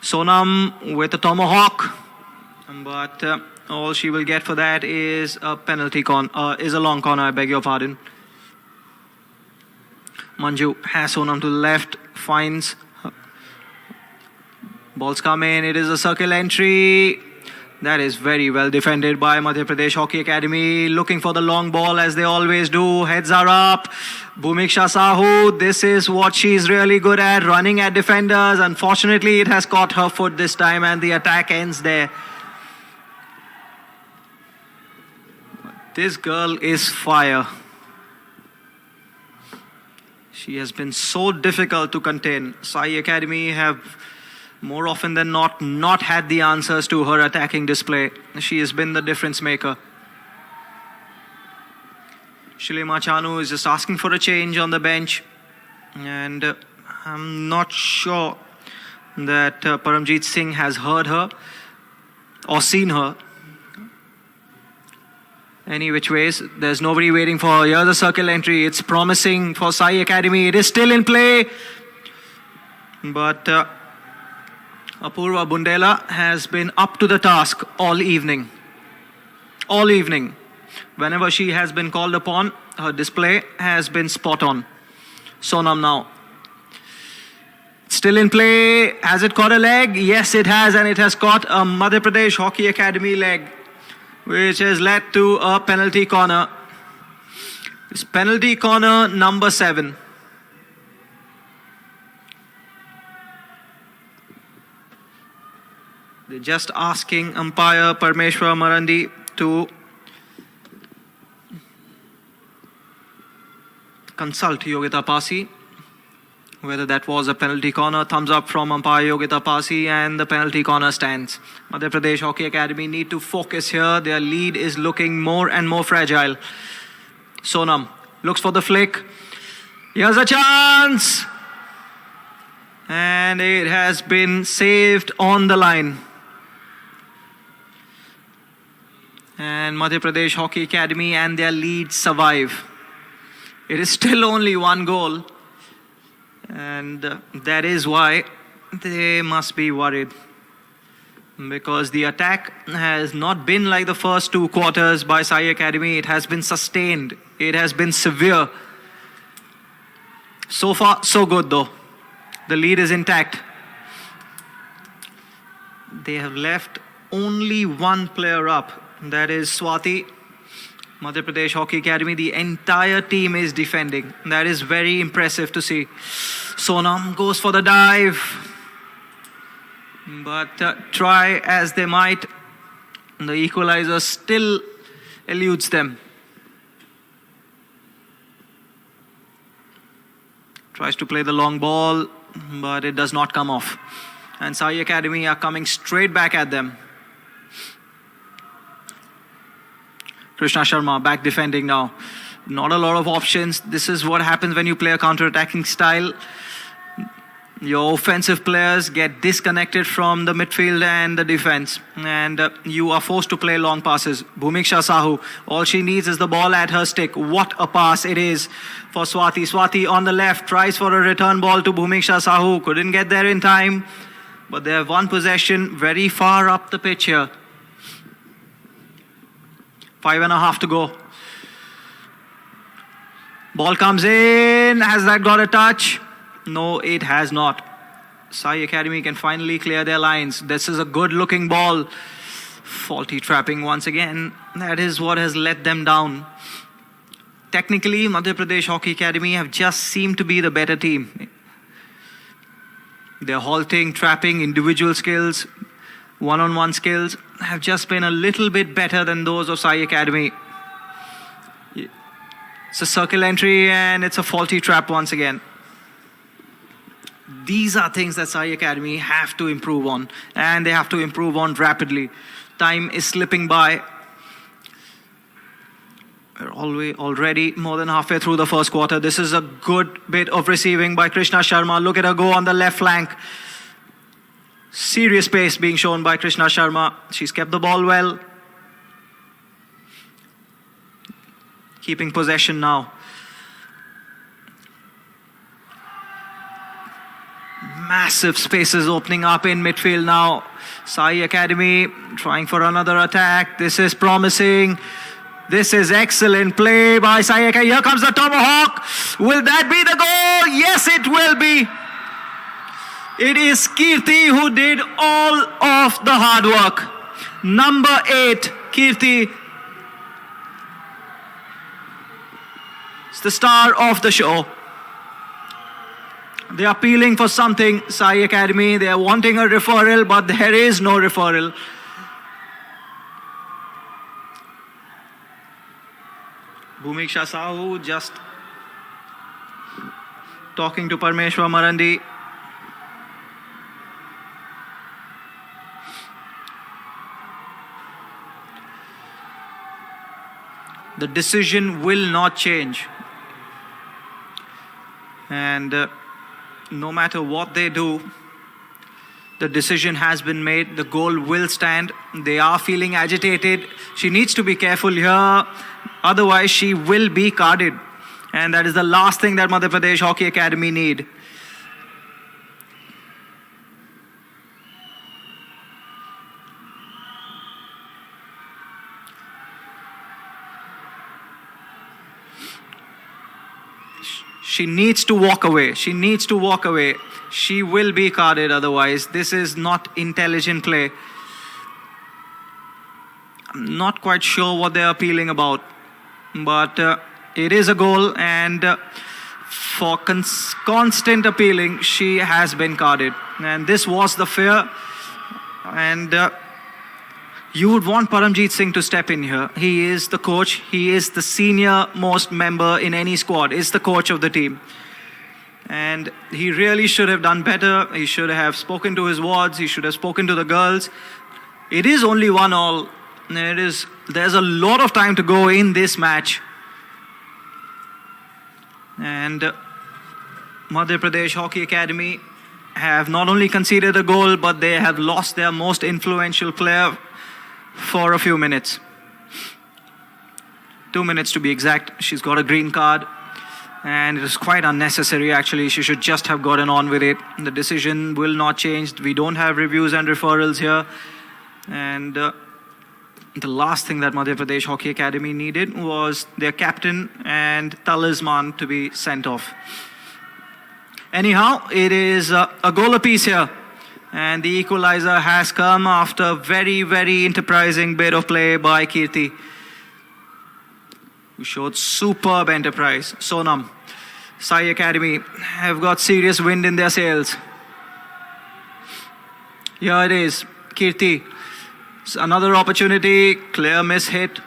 S1: Sonam with a tomahawk. But all she will get for that is a penalty is a long corner, I beg your pardon. Manju has Sonam to the left, finds. Balls come in, it is a circle entry. That is very well defended by Madhya Pradesh Hockey Academy. Looking for the long ball as they always do. Heads are up. Bhumiksha Sahu, this is what she's really good at, running at defenders. Unfortunately, it has caught her foot this time and the attack ends there. This girl is fire. She has been so difficult to contain. SAI Academy have more often than not had the answers to her attacking display. She has been the difference maker. Shilema Chanu is just asking for a change on the bench. And I'm not sure that Paramjeet Singh has heard her or seen her. Any which ways, there's nobody waiting for her. Here's the circle entry. It's promising for SAI Academy. It is still in play. But Apurva Bundela has been up to the task all evening. All evening. Whenever she has been called upon, her display has been spot on. Sonam now. Still in play. Has it caught a leg? Yes, it has. And it has caught a Madhya Pradesh Hockey Academy leg, which has led to a penalty corner. It's penalty corner number 7. They're just asking umpire Parmeshwar Marandi to consult Yogita Pasi whether that was a penalty corner. Thumbs up from umpire Yogita Pasi and the penalty corner stands. Madhya Pradesh Hockey Academy need to focus here. Their lead is looking more and more fragile. Sonam looks for the flick. Here's a chance! And it has been saved on the line. And Madhya Pradesh Hockey Academy and their lead survive. It is still only 1 goal. And that is why they must be worried. because the attack has not been like the first two quarters by SAI Academy. It has been sustained. It has been severe. So far, so good though. The lead is intact. They have left only one player up. That is Swati. Madhya Pradesh Hockey Academy, the entire team is defending. That is very impressive to see. Sonam goes for the dive. But try as they might, the equalizer still eludes them. Tries to play the long ball, but it does not come off. And SAI Academy are coming straight back at them. Krishna Sharma back defending now. Not a lot of options. This is what happens when you play a counter-attacking style. Your offensive players get disconnected from the midfield and the defense. And you are forced to play long passes. Bhumiksha Sahu, all she needs is the ball at her stick. What a pass it is for Swati. Swati on the left tries for a return ball to Bhumiksha Sahu. Couldn't get there in time. But they have one possession very far up the pitch here. 5.5 to go. Ball comes in. Has that got a touch? No, it has not. SAI Academy can finally clear their lines. This is a good looking ball. Faulty trapping once again. That is what has let them down. Technically, Madhya Pradesh Hockey Academy have just seemed to be the better team. Their halting, trapping, individual skills, one-on-one skills have just been a little bit better than those of SAI Academy. It's a circle entry and it's a faulty trap once again. These are things that SAI Academy have to improve on, and they have to improve on rapidly. Time is slipping by. We're already more than halfway through the first quarter. This is a good bit of receiving by Krishna Sharma. Look at her go on the left flank. Serious pace being shown by Krishna Sharma. She's kept the ball well. Keeping possession now. Massive spaces opening up in midfield now. SAI Academy trying for another attack. This is promising. This is excellent play by SAI Academy. Here comes the tomahawk. Will that be the goal? Yes, it will be. It is Kirti who did all of the hard work. Number 8, Kirti. It's the star of the show. They are appealing for something, SAI Academy. They are wanting a referral, but there is no referral. Bhumiksha Sahu just talking to Parmeshwar Marandi. The decision will not change. And no matter what they do, the decision has been made. The goal will stand. They are feeling agitated. She needs to be careful here. Otherwise, she will be carded. And that is the last thing that Madhya Pradesh Hockey Academy need. She needs to walk away. She needs to walk away. She will be carded otherwise. This is not intelligent play. I'm not quite sure what they're appealing about. But it is a goal, and for constant appealing, she has been carded. And this was the fear. And you would want Paramjeet Singh to step in here. He is the coach. He is the senior most member in any squad. Is the coach of the team. And he really should have done better. He should have spoken to his wards. He should have spoken to the girls. It is only 1-1. There's a lot of time to go in this match. And Madhya Pradesh Hockey Academy have not only conceded a goal, but they have lost their most influential player for a few minutes. 2 minutes to be exact. She's got a green card. And it is quite unnecessary actually. She should just have gotten on with it. The decision will not change. We don't have reviews and referrals here. And the last thing that Madhya Pradesh Hockey Academy needed was their captain and talisman to be sent off. Anyhow, it is a goal apiece here. And the equalizer has come after a very, very enterprising bit of play by Kirti, who showed superb enterprise. Sonam, SAI Academy have got serious wind in their sails. Here it is, Kirti. It's another opportunity, clear miss hit.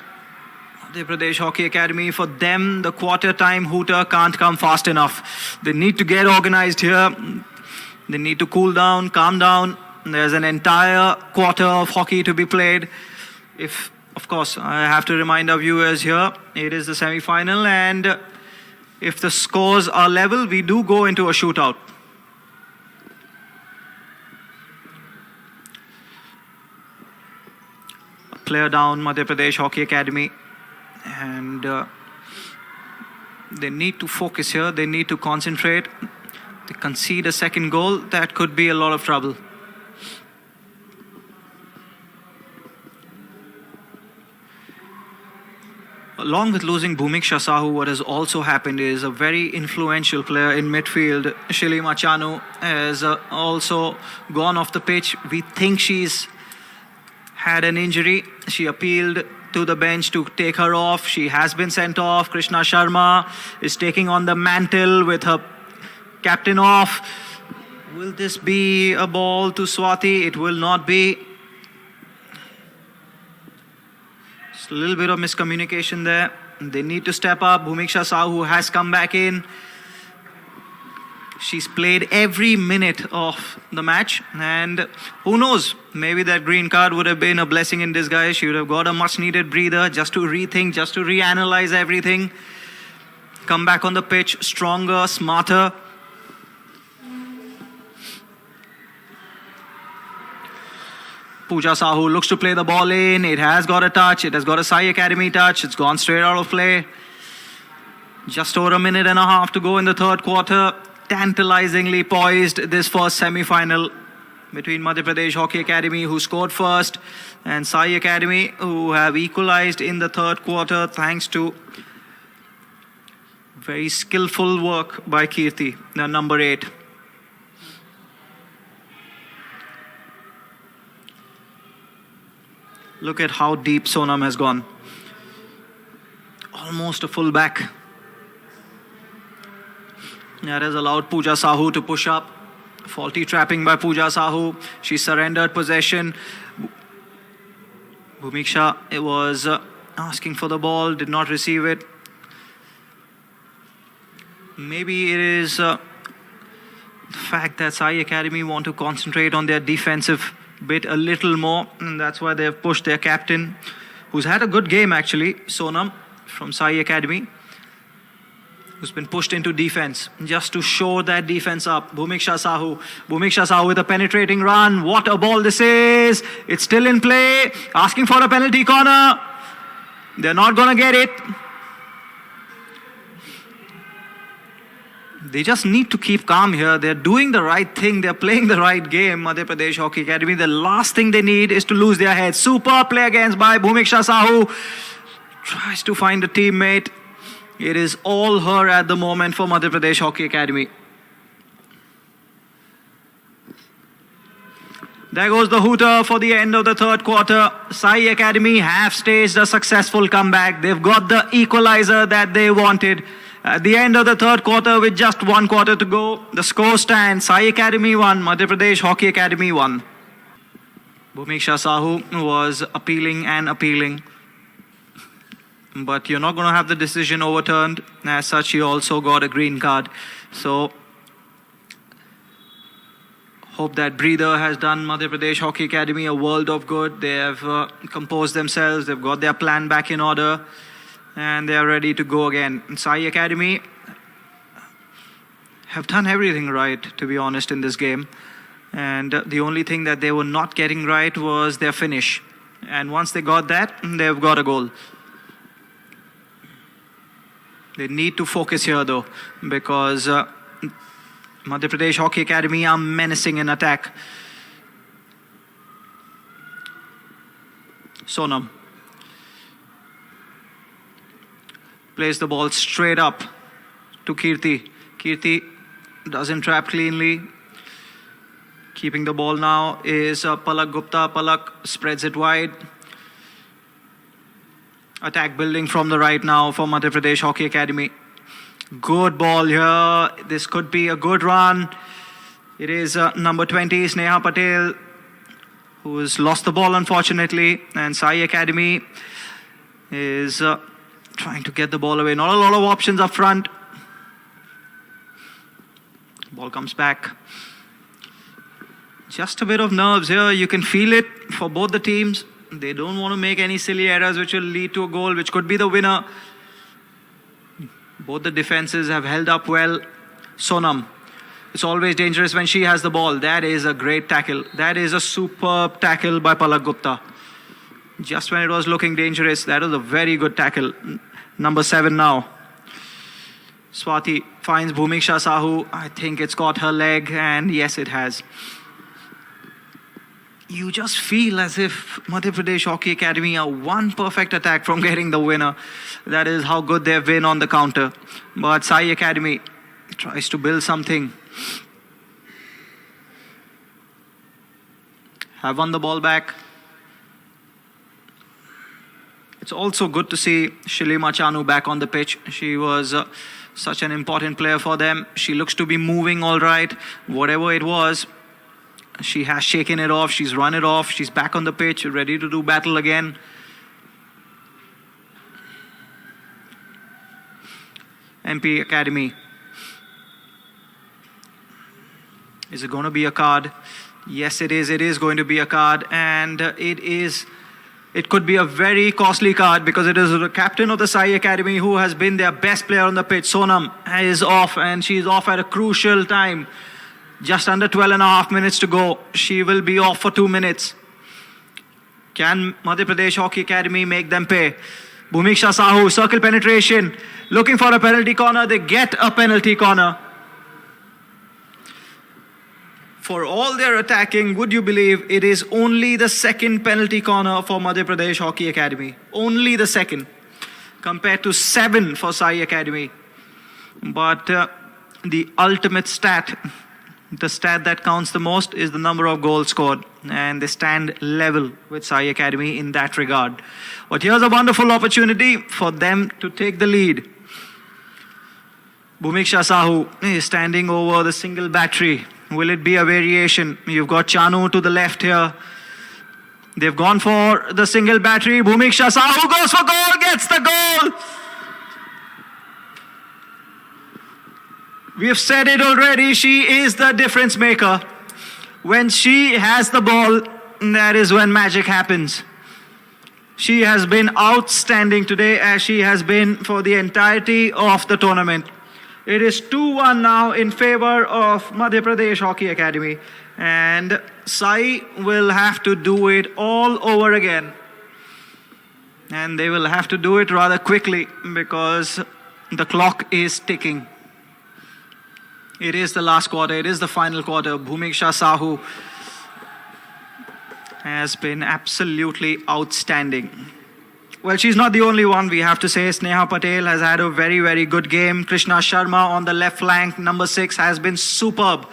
S1: Madhya Pradesh Hockey Academy, for them, the quarter time hooter can't come fast enough. They need to get organized here. They need to cool down, calm down. There's an entire quarter of hockey to be played. Of course, I have to remind our viewers here, it is the semi-final, and if the scores are level, we do go into a shootout. A player down, Madhya Pradesh Hockey Academy, and they need to focus here, they need to concentrate. They concede a second goal, that could be a lot of trouble. Along with losing Bhumiksha Sahu, what has also happened is a very influential player in midfield, Shili Machanu, has also gone off the pitch. We think she's had an injury. She appealed to the bench to take her off. She has been sent off. Krishna Sharma is taking on the mantle with her captain off. Will this be a ball to Swati? It will not be. Just a little bit of miscommunication there. They need to step up. Bhumiksha Sahu has come back in. She's played every minute of the match, and who knows, maybe that green card would have been a blessing in disguise. She would have got a much needed breather just to rethink, just to reanalyze everything. Come back on the pitch stronger, smarter. Pooja Sahu looks to play the ball in. It has got a touch. It has got a SAI Academy touch. It's gone straight out of play. Just over a minute and a half to go in the third quarter. Tantalizingly poised this first semi-final between Madhya Pradesh Hockey Academy, who scored first, and SAI Academy, who have equalized in the third quarter thanks to very skillful work by Kirti, the number 8. Look at how deep Sonam has gone. Almost a full back. That has allowed Pooja Sahu to push up. Faulty trapping by Pooja Sahu. She surrendered possession. Bhumiksha was asking for the ball, did not receive it. Maybe it is the fact that SAI Academy want to concentrate on their defensive bit a little more, and that's why they've pushed their captain, who's had a good game actually, Sonam from SAI Academy, who's been pushed into defense just to shore that defense up. Bhumiksha Sahu with a penetrating run. What a ball this is. It's still in play, asking for a penalty corner. They're not gonna get it. They just need to keep calm here. They're doing the right thing. They're playing the right game, Madhya Pradesh Hockey Academy. The last thing they need is to lose their heads. Super play against by Bhumiksha Sahu. Tries to find a teammate. It is all her at the moment for Madhya Pradesh Hockey Academy. There goes the hooter for the end of the third quarter. SAI Academy have staged a successful comeback. They've got the equalizer that they wanted. At the end of the third quarter, with just one quarter to go, the score stands: SAI Academy 1, Madhya Pradesh Hockey Academy 1. Bhumiksha Sahu was appealing and appealing, but you're not going to have the decision overturned. As such, he also got a green card. So, hope that breather has done Madhya Pradesh Hockey Academy a world of good. They have composed themselves. They've got their plan back in order, and they are ready to go again. SAI Academy have done everything right, to be honest, in this game. And the only thing that they were not getting right was their finish. And once they got that, they've got a goal. They need to focus here though, because Madhya Pradesh Hockey Academy are menacing in attack. Sonam plays the ball straight up to Kirti. Kirti doesn't trap cleanly. Keeping the ball now is Palak Gupta. Palak spreads it wide. Attack building from the right now for Madhya Pradesh Hockey Academy. Good ball here. This could be a good run. It is number 20, Sneha Patel, who has lost the ball unfortunately. And SAI Academy is trying to get the ball away. Not a lot of options up front. Ball comes back. Just a bit of nerves here. You can feel it for both the teams. They don't want to make any silly errors which will lead to a goal, which could be the winner. Both the defenses have held up well. Sonam. It's always dangerous when she has the ball. That is a great tackle. That is a superb tackle by Palak Gupta. Just when it was looking dangerous, that was a very good tackle. Number 7 now. Swati finds Bhumiksha Sahu. I think it's caught her leg, and yes, it has. You just feel as if Madhya Pradesh Hockey Academy are one perfect attack from getting the winner. That is how good they've been on the counter. But SAI Academy tries to build something. Have won the ball back. It's also good to see Shilima Chanu back on the pitch. She was such an important player for them. She looks to be moving all right. Whatever it was, she has shaken it off. She's run it off. She's back on the pitch, ready to do battle again. MP Academy. Is it going to be a card? Yes, it is. It is going to be a card. And it could be a very costly card because it is the captain of the SAI Academy who has been their best player on the pitch. Sonam is off, and she's off at a crucial time. Just under 12.5 minutes to go. She will be off for 2 minutes. Can Madhya Pradesh Hockey Academy make them pay? Bhumiksha Sahu, circle penetration. Looking for a penalty corner. They get a penalty corner. For all their attacking, would you believe it is only the second penalty corner for Madhya Pradesh Hockey Academy? Only the second. Compared to 7 for SAI Academy. But the ultimate stat, the stat that counts the most, is the number of goals scored. And they stand level with SAI Academy in that regard. But here's a wonderful opportunity for them to take the lead. Bhumiksha Sahu is standing over the single battery. Will it be a variation? You've got Chanu to the left here. They've gone for the single battery. Bhumiksha Sahu goes for goal, gets the goal. We have said it already. She is the difference maker. When she has the ball, that is when magic happens. She has been outstanding today, as she has been for the entirety of the tournament. It is 2-1 now in favor of Madhya Pradesh Hockey Academy. And SAI will have to do it all over again. And they will have to do it rather quickly because the clock is ticking. It is the last quarter. It is the final quarter. Bhumiksha Sahu has been absolutely outstanding. Well, she's not the only one, we have to say. Sneha Patel has had a very, very good game. Krishna Sharma on the left flank, number 6, has been superb.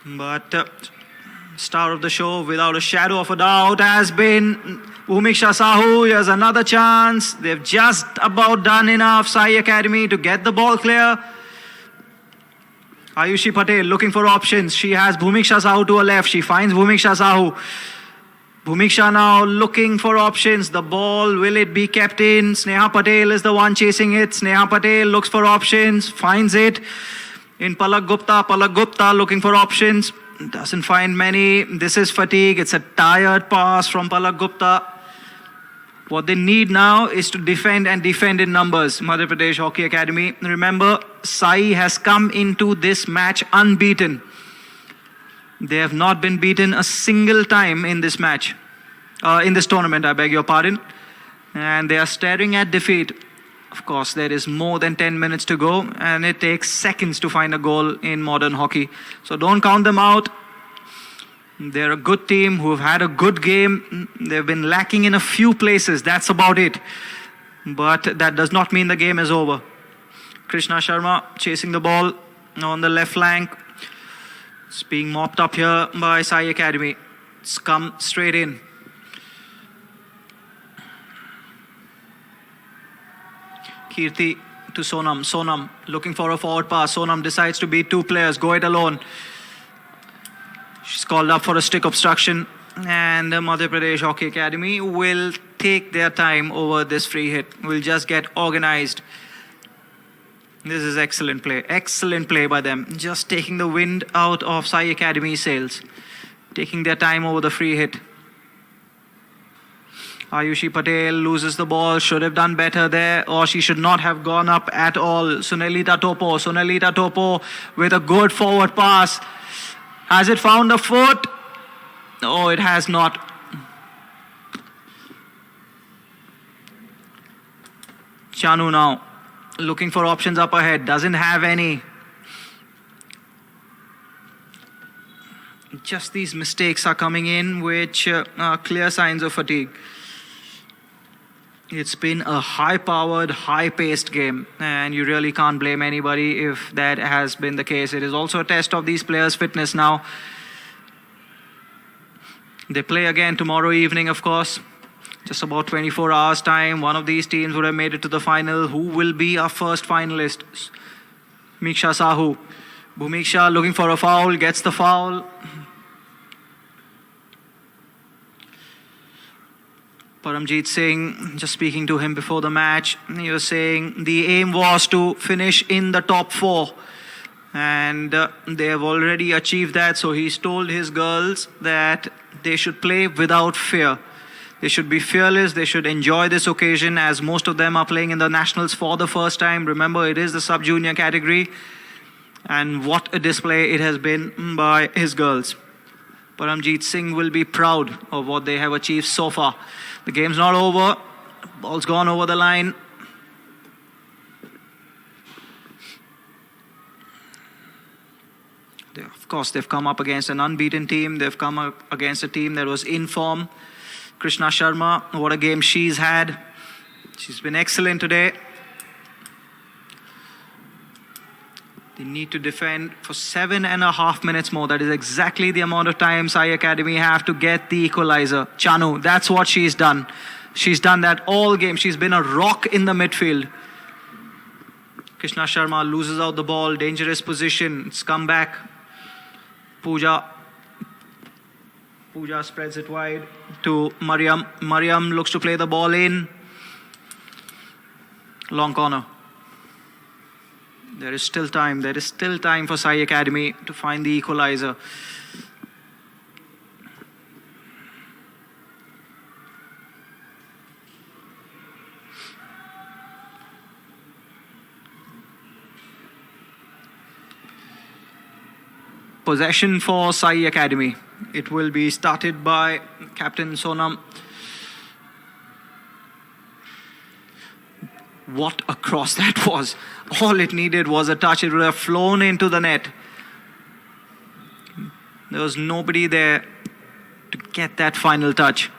S1: But star of the show, without a shadow of a doubt, has been Bhumiksha Sahu. Here's another chance. They've just about done enough, SAI Academy, to get the ball clear. Ayushi Patel looking for options. She has Bhumiksha Sahu to her left. She finds Bhumiksha Sahu. Bhumiksha now looking for options. The ball, will it be kept in? Sneha Patel is the one chasing it. Sneha Patel looks for options, finds it in Palak Gupta. Palak Gupta looking for options, doesn't find many. This is fatigue. It's a tired pass from Palak Gupta. What they need now is to defend and defend in numbers. Madhya Pradesh Hockey Academy. Remember, SAI has come into this match unbeaten. They have not been beaten a single time in this match. In this tournament, I beg your pardon. And they are staring at defeat. Of course, there is more than 10 minutes to go. And it takes seconds to find a goal in modern hockey. So don't count them out. They're a good team who have had a good game. They've been lacking in a few places. That's about it. But that does not mean the game is over. Krishna Sharma chasing the ball on the left flank. It's being mopped up here by SAI Academy. It's come straight in. Kirti to Sonam. Sonam looking for a forward pass. Sonam decides to beat two players. Go it alone. She's called up for a stick obstruction. And Madhya Pradesh Hockey Academy will take their time over this free hit. Will just get organized. This is excellent play. Excellent play by them. Just taking the wind out of SAI Academy's sails. Taking their time over the free hit. Ayushi Patel loses the ball. Should have done better there. Or she should not have gone up at all. Sunelita Topo. Sunelita Topo with a good forward pass. Has it found the foot? Oh, it has not. Chanu now looking for options up ahead. Doesn't have any. Just these mistakes are coming in, which are clear signs of fatigue. It's been a high-powered, high-paced game, and you really can't blame anybody if that has been the case. It is also a test of these players' fitness now. They play again tomorrow evening, of course. Just about 24 hours time. One of these teams would have made it to the final. Who will be our first finalist? Miksha Sahu. Bhumiksha looking for a foul, gets the foul. Paramjeet Singh, just speaking to him before the match, he was saying the aim was to finish in the top four. And they have already achieved that. So he's told his girls that they should play without fear. They should be fearless. They should enjoy this occasion, as most of them are playing in the nationals for the first time. Remember, it is the sub-junior category. And what a display it has been by his girls. Paramjeet Singh will be proud of what they have achieved so far. The game's not over. Ball's gone over the line. Of course, they've come up against an unbeaten team. They've come up against a team that was in form. Krishna Sharma, what a game she's had. She's been excellent today. They need to defend for 7.5 minutes more. That is exactly the amount of time SAI Academy have to get the equalizer. Chanu, that's what she's done. She's done that all game. She's been a rock in the midfield. Krishna Sharma loses out the ball. Dangerous position. It's come back. Pooja spreads it wide to Mariam. Mariam looks to play the ball in. Long corner. There is still time. There is still time for SAI Academy to find the equalizer. Possession for SAI Academy. It will be started by Captain Sonam. What a cross that was. All it needed was a touch. It would have flown into the net. There was nobody there to get that final touch.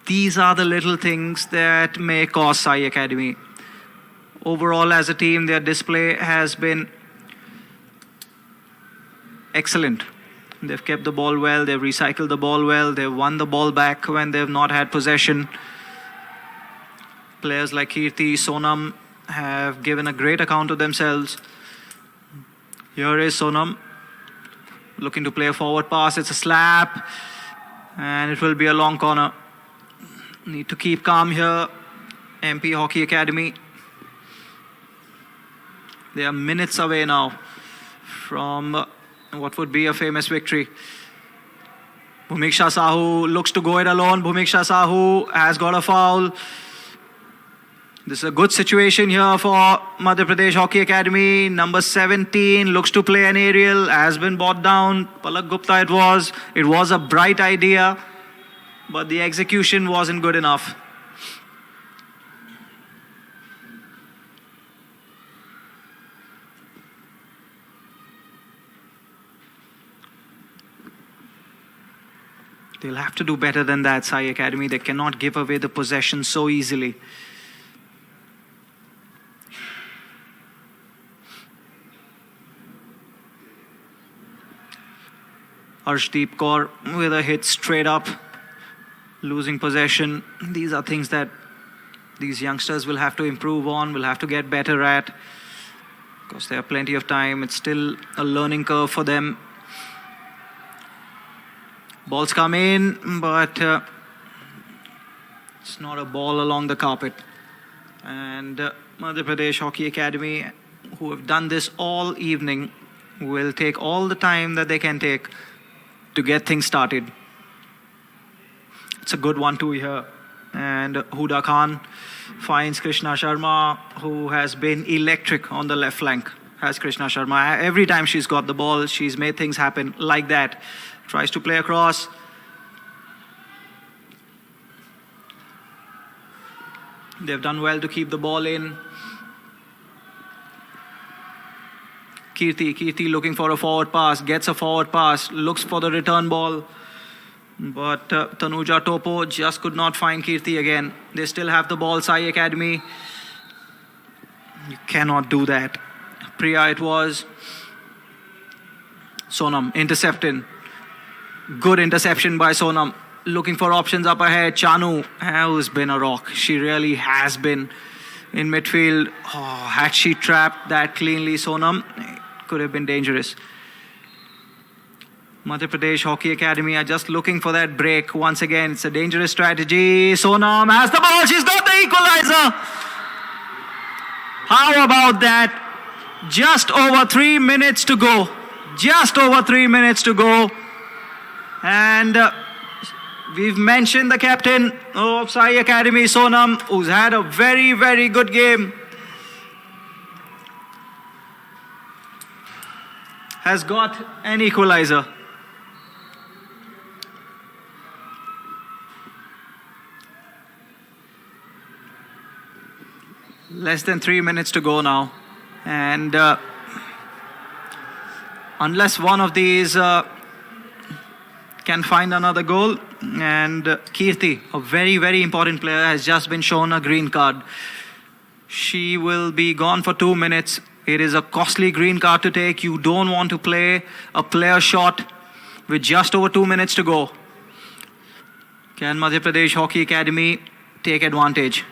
S1: These are the little things that may cost SAI Academy. Overall, as a team, their display has been excellent. They've kept the ball well. They've recycled the ball well. They've won the ball back when they've not had possession. Players like Kirti, Sonam have given a great account of themselves. Here is Sonam looking to play a forward pass. It's a slap and it will be a long corner. Need to keep calm here. MP Hockey Academy. They are minutes away now from what would be a famous victory. Bhumiksha Sahu looks to go it alone. Bhumiksha Sahu has got a foul. This is a good situation here for Madhya Pradesh Hockey Academy. Number 17 looks to play an aerial, has been brought down. Palak Gupta it was. It was a bright idea, but the execution wasn't good enough. They'll have to do better than that, SAI Academy. They cannot give away the possession so easily. Arshdeep Kaur with a hit straight up, losing possession. These are things that these youngsters will have to improve on, will have to get better at. Because they have plenty of time. It's still a learning curve for them. Balls come in, but it's not a ball along the carpet. And Madhya Pradesh Hockey Academy, who have done this all evening, will take all the time that they can take to get things started. It's a good 1-2 here. And Huda Khan finds Krishna Sharma, who has been electric on the left flank. Has Krishna Sharma. Every time she's got the ball, she's made things happen like that. Tries to play across. They've done well to keep the ball in. Kirti looking for a forward pass, gets a forward pass, looks for the return ball. But Tanuja Topo just could not find Kirti again. They still have the ball, SAI Academy. You cannot do that. Priya it was. Sonam intercepting. Good interception by Sonam. Looking for options up ahead. Chanu has been a rock. She really has been in midfield. Oh, had she trapped that cleanly, Sonam, it could have been dangerous. Madhya Pradesh Hockey Academy are just looking for that break. Once again, it's a dangerous strategy. Sonam has the ball. She's got the equalizer. How about that? Just over 3 minutes to go. Just over 3 minutes to go. And we've mentioned the captain of SAI Academy, Sonam, who's had a very, very good game. Has got an equalizer. Less than 3 minutes to go now. And unless one of these can find another goal, and Kirti, a very, very important player, has just been shown a green card. She will be gone for 2 minutes. It is a costly green card to take. You don't want to play a player shot with just over 2 minutes to go. Can Madhya Pradesh Hockey Academy take advantage?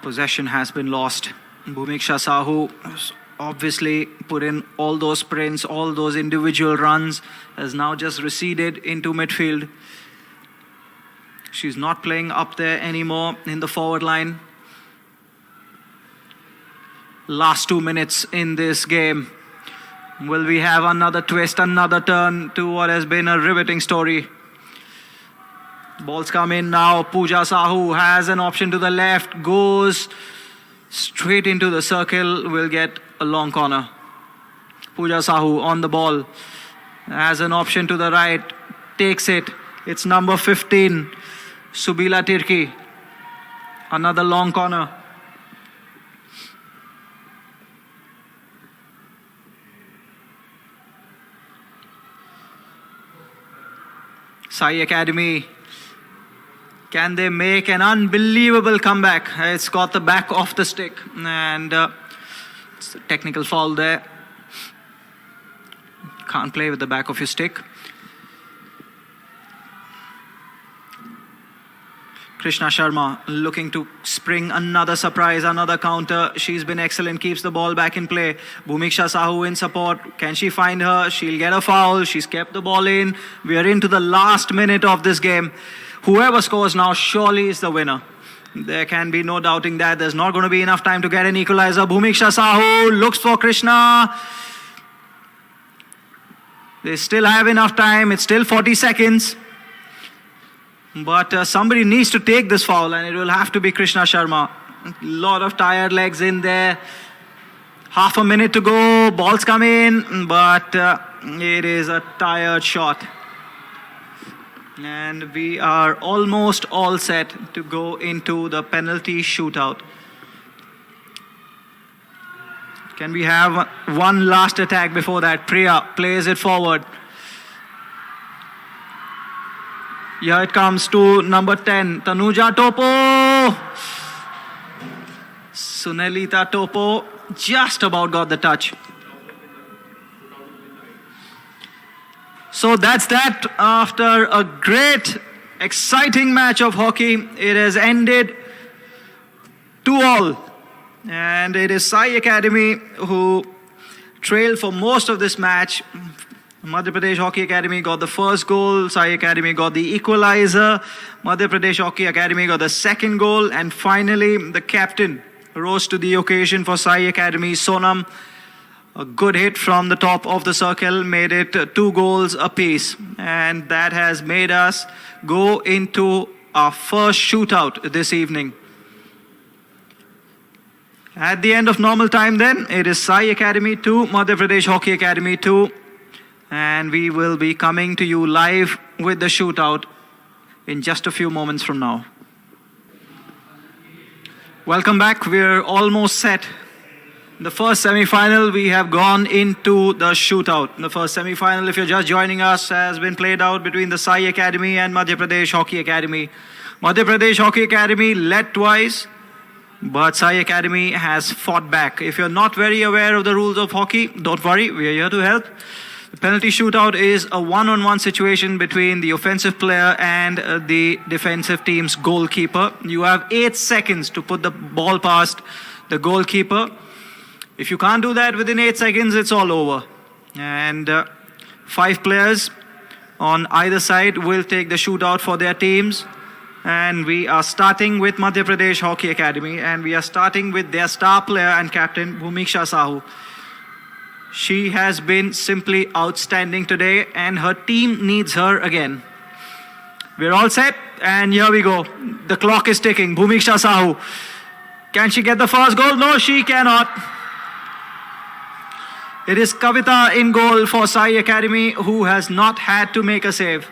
S1: Possession has been lost. Bhumiksha Sahu has obviously put in all those sprints, all those individual runs, has now just receded into midfield. She's not playing up there anymore in the forward line. Last 2 minutes in this game. Will we have another twist, another turn to what has been a riveting story? Balls come in now. Pooja Sahu has an option to the left, goes straight into the circle, will get a long corner. Pooja Sahu on the ball, has an option to the right, takes it. It's number 15, Subila Tirki. Another long corner. SAI Academy, can they make an unbelievable comeback? It's got the back off the stick, and it's a technical foul there. Can't play with the back of your stick. Krishna Sharma looking to spring another surprise, another counter. She's been excellent, keeps the ball back in play. Bhumiksha Sahu in support. Can she find her? She'll get a foul. She's kept the ball in. We are into the last minute of this game. Whoever scores now surely is the winner. There can be no doubting that. There's not going to be enough time to get an equalizer. Bhumiksha Sahu looks for Krishna. They still have enough time. It's still 40 seconds. But somebody needs to take this foul, and it will have to be Krishna Sharma. A lot of tired legs in there. Half a minute to go. Balls come in, but it is a tired shot. And we are almost all set to go into the penalty shootout. Can we have one last attack before that? Priya plays it forward. Here it comes to number 10, Tanuja Topo. Sunelita Topo just about got the touch. So that's that. After a great, exciting match of hockey, it has ended 2-2. And it is SAI Academy who trailed for most of this match. Madhya Pradesh Hockey Academy got the first goal. SAI Academy got the equalizer. Madhya Pradesh Hockey Academy got the second goal. And finally, the captain rose to the occasion for SAI Academy, Sonam. A good hit from the top of the circle made it 2 goals apiece. And that has made us go into our first shootout this evening. At the end of normal time then, it is SAI Academy 2, Madhya Pradesh Hockey Academy 2. And we will be coming to you live with the shootout in just a few moments from now. Welcome back. We're almost set. The first semi-final, we have gone into the shootout. The first semi-final, if you're just joining us, has been played out between the SAI Academy and Madhya Pradesh Hockey Academy. Madhya Pradesh Hockey Academy led twice, but SAI Academy has fought back. If you're not very aware of the rules of hockey, don't worry, we are here to help. The penalty shootout is a one-on-one situation between the offensive player and the defensive team's goalkeeper. You have 8 seconds to put the ball past the goalkeeper. If you can't do that within 8 seconds, it's all over. And 5 players on either side will take the shootout for their teams. And we are starting with Madhya Pradesh Hockey Academy. And we are starting with their star player and captain, Bhumiksha Sahu. She has been simply outstanding today, and her team needs her again. We're all set, and here we go. The clock is ticking. Bhumiksha Sahu. Can she get the first goal? No, she cannot. It is Kavita in goal for SAI Academy, who has not had to make a save.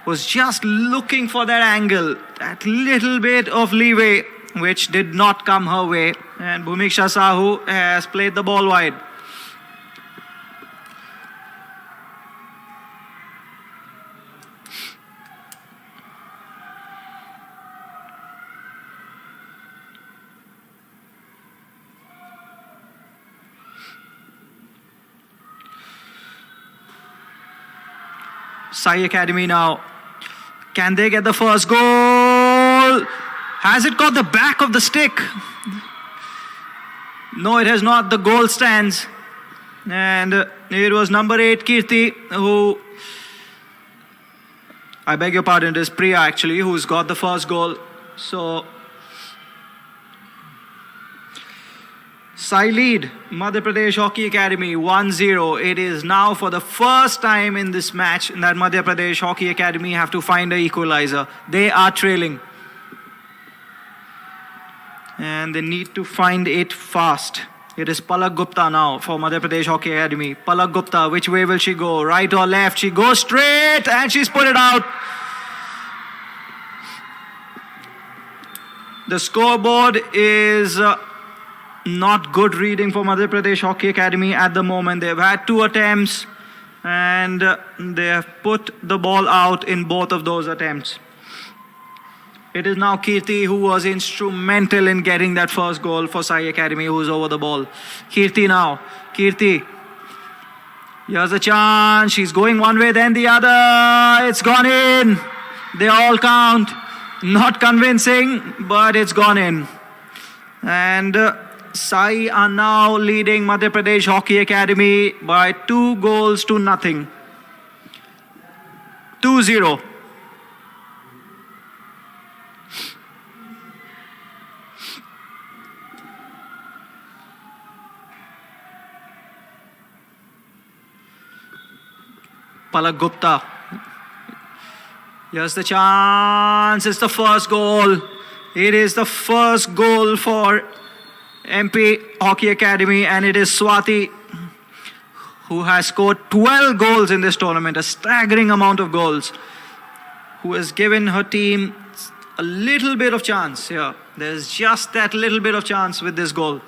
S1: Was just looking for that angle, that little bit of leeway, which did not come her way. And Bhumiksha Sahu has played the ball wide. SAI Academy now. Can they get the first goal? Has it got the back of the stick? No, it has not. The goal stands. And it was number 8, Kirti, who... I beg your pardon, it is Priya actually, who's got the first goal. So... SAI lead, Madhya Pradesh Hockey Academy 1-0. It is now for the first time in this match that Madhya Pradesh Hockey Academy have to find an equalizer. They are trailing. And they need to find it fast. It is Palak Gupta now for Madhya Pradesh Hockey Academy. Palak Gupta, which way will she go? Right or left? She goes straight and she's put it out. The scoreboard is... not good reading for Madhya Pradesh Hockey Academy at the moment. They've had 2 attempts and they have put the ball out in both of those attempts. It is now Kirti who was instrumental in getting that first goal for SAI Academy, who's over the ball. Kirti now. Kirti. Here's a chance. She's going one way, then the other. It's gone in. They all count. Not convincing, but it's gone in. And... SAI are now leading Madhya Pradesh Hockey Academy by 2-0. 2-0. Palak Gupta. Here's the chance. It's the first goal. It is the first goal for MP Hockey Academy, and it is Swati who has scored 12 goals in this tournament, a staggering amount of goals, who has given her team a little bit of chance here. There's just that little bit of chance with this goal.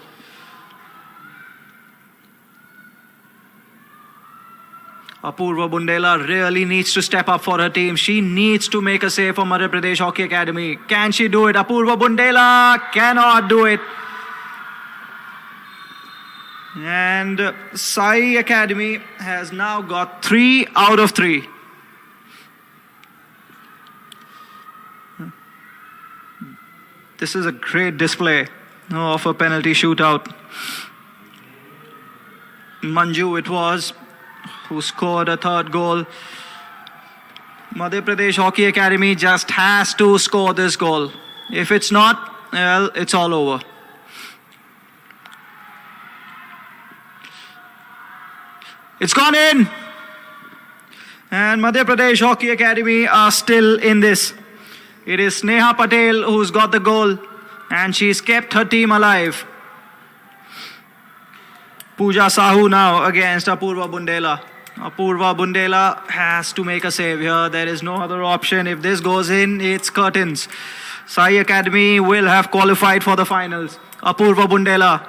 S1: Apurva Bundela really needs to step up for her team. She needs to make a save for Madhya Pradesh Hockey Academy. Can she do it? Apurva Bundela cannot do it. And SAI Academy has now got 3 out of 3. This is a great display of a penalty shootout. Manju it was who scored a third goal. Madhya Pradesh Hockey Academy just has to score this goal. If it's not, well, it's all over. It's gone in. And Madhya Pradesh Hockey Academy are still in this. It is Sneha Patel who's got the goal, and she's kept her team alive. Pooja Sahu now against Apurva Bundela. Apurva Bundela has to make a save here. There is no other option. If this goes in, it's curtains. SAI Academy will have qualified for the finals. Apurva Bundela.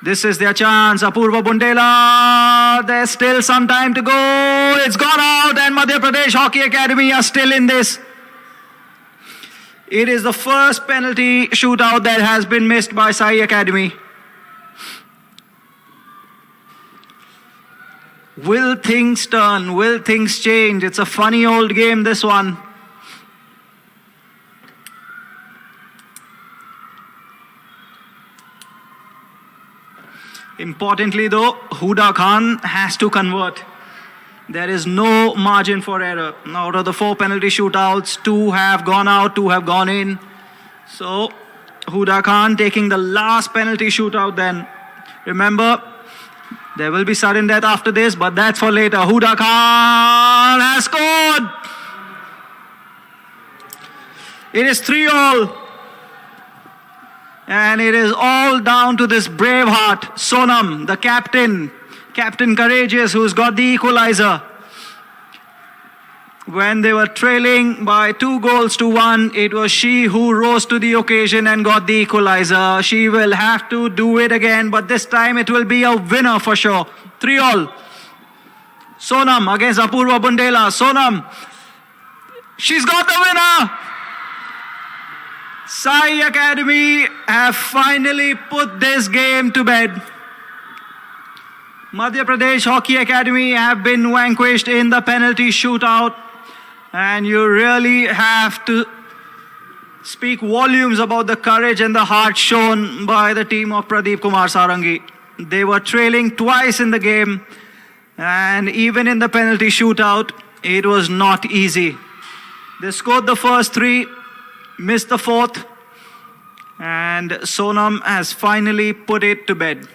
S1: This is their chance. Apurva Bundela. There's still some time to go. It's gone out, and Madhya Pradesh Hockey Academy are still in this. It is the first penalty shootout that has been missed by SAI Academy. Will things turn? Will things change? It's a funny old game, this one. Importantly though, Huda Khan has to convert. There is no margin for error. Out of the 4 penalty shootouts, 2 have gone out, 2 have gone in. So, Huda Khan taking the last penalty shootout then. Remember, there will be sudden death after this, but that's for later. Huda Khan has scored! It is 3-all. And it is all down to this brave heart, Sonam, the captain. Captain Courageous, who's got the equalizer. When they were trailing by 2-1, it was she who rose to the occasion and got the equalizer. She will have to do it again, but this time it will be a winner for sure. 3-all. Sonam against Apurva Bundela. Sonam, she's got the winner! SAI Academy have finally put this game to bed. Madhya Pradesh Hockey Academy have been vanquished in the penalty shootout. And you really have to speak volumes about the courage and the heart shown by the team of Pradeep Kumar Sarangi. They were trailing twice in the game. And even in the penalty shootout, it was not easy. They scored the first 3. Missed the 4th, and Sonam has finally put it to bed.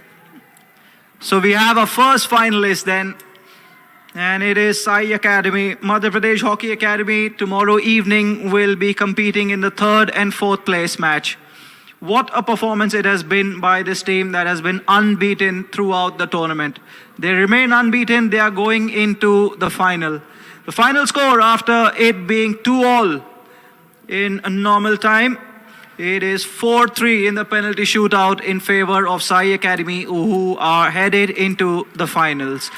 S1: So we have a first finalist then, and it is SAI Academy. Madhya Pradesh Hockey Academy tomorrow evening will be competing in the 3rd and 4th place match. What a performance it has been by this team that has been unbeaten throughout the tournament. They remain unbeaten. They are going into the final. The final score after it being 2-all. In a normal time, it is 4-3 in the penalty shootout in favor of SAI Academy, who are headed into the finals.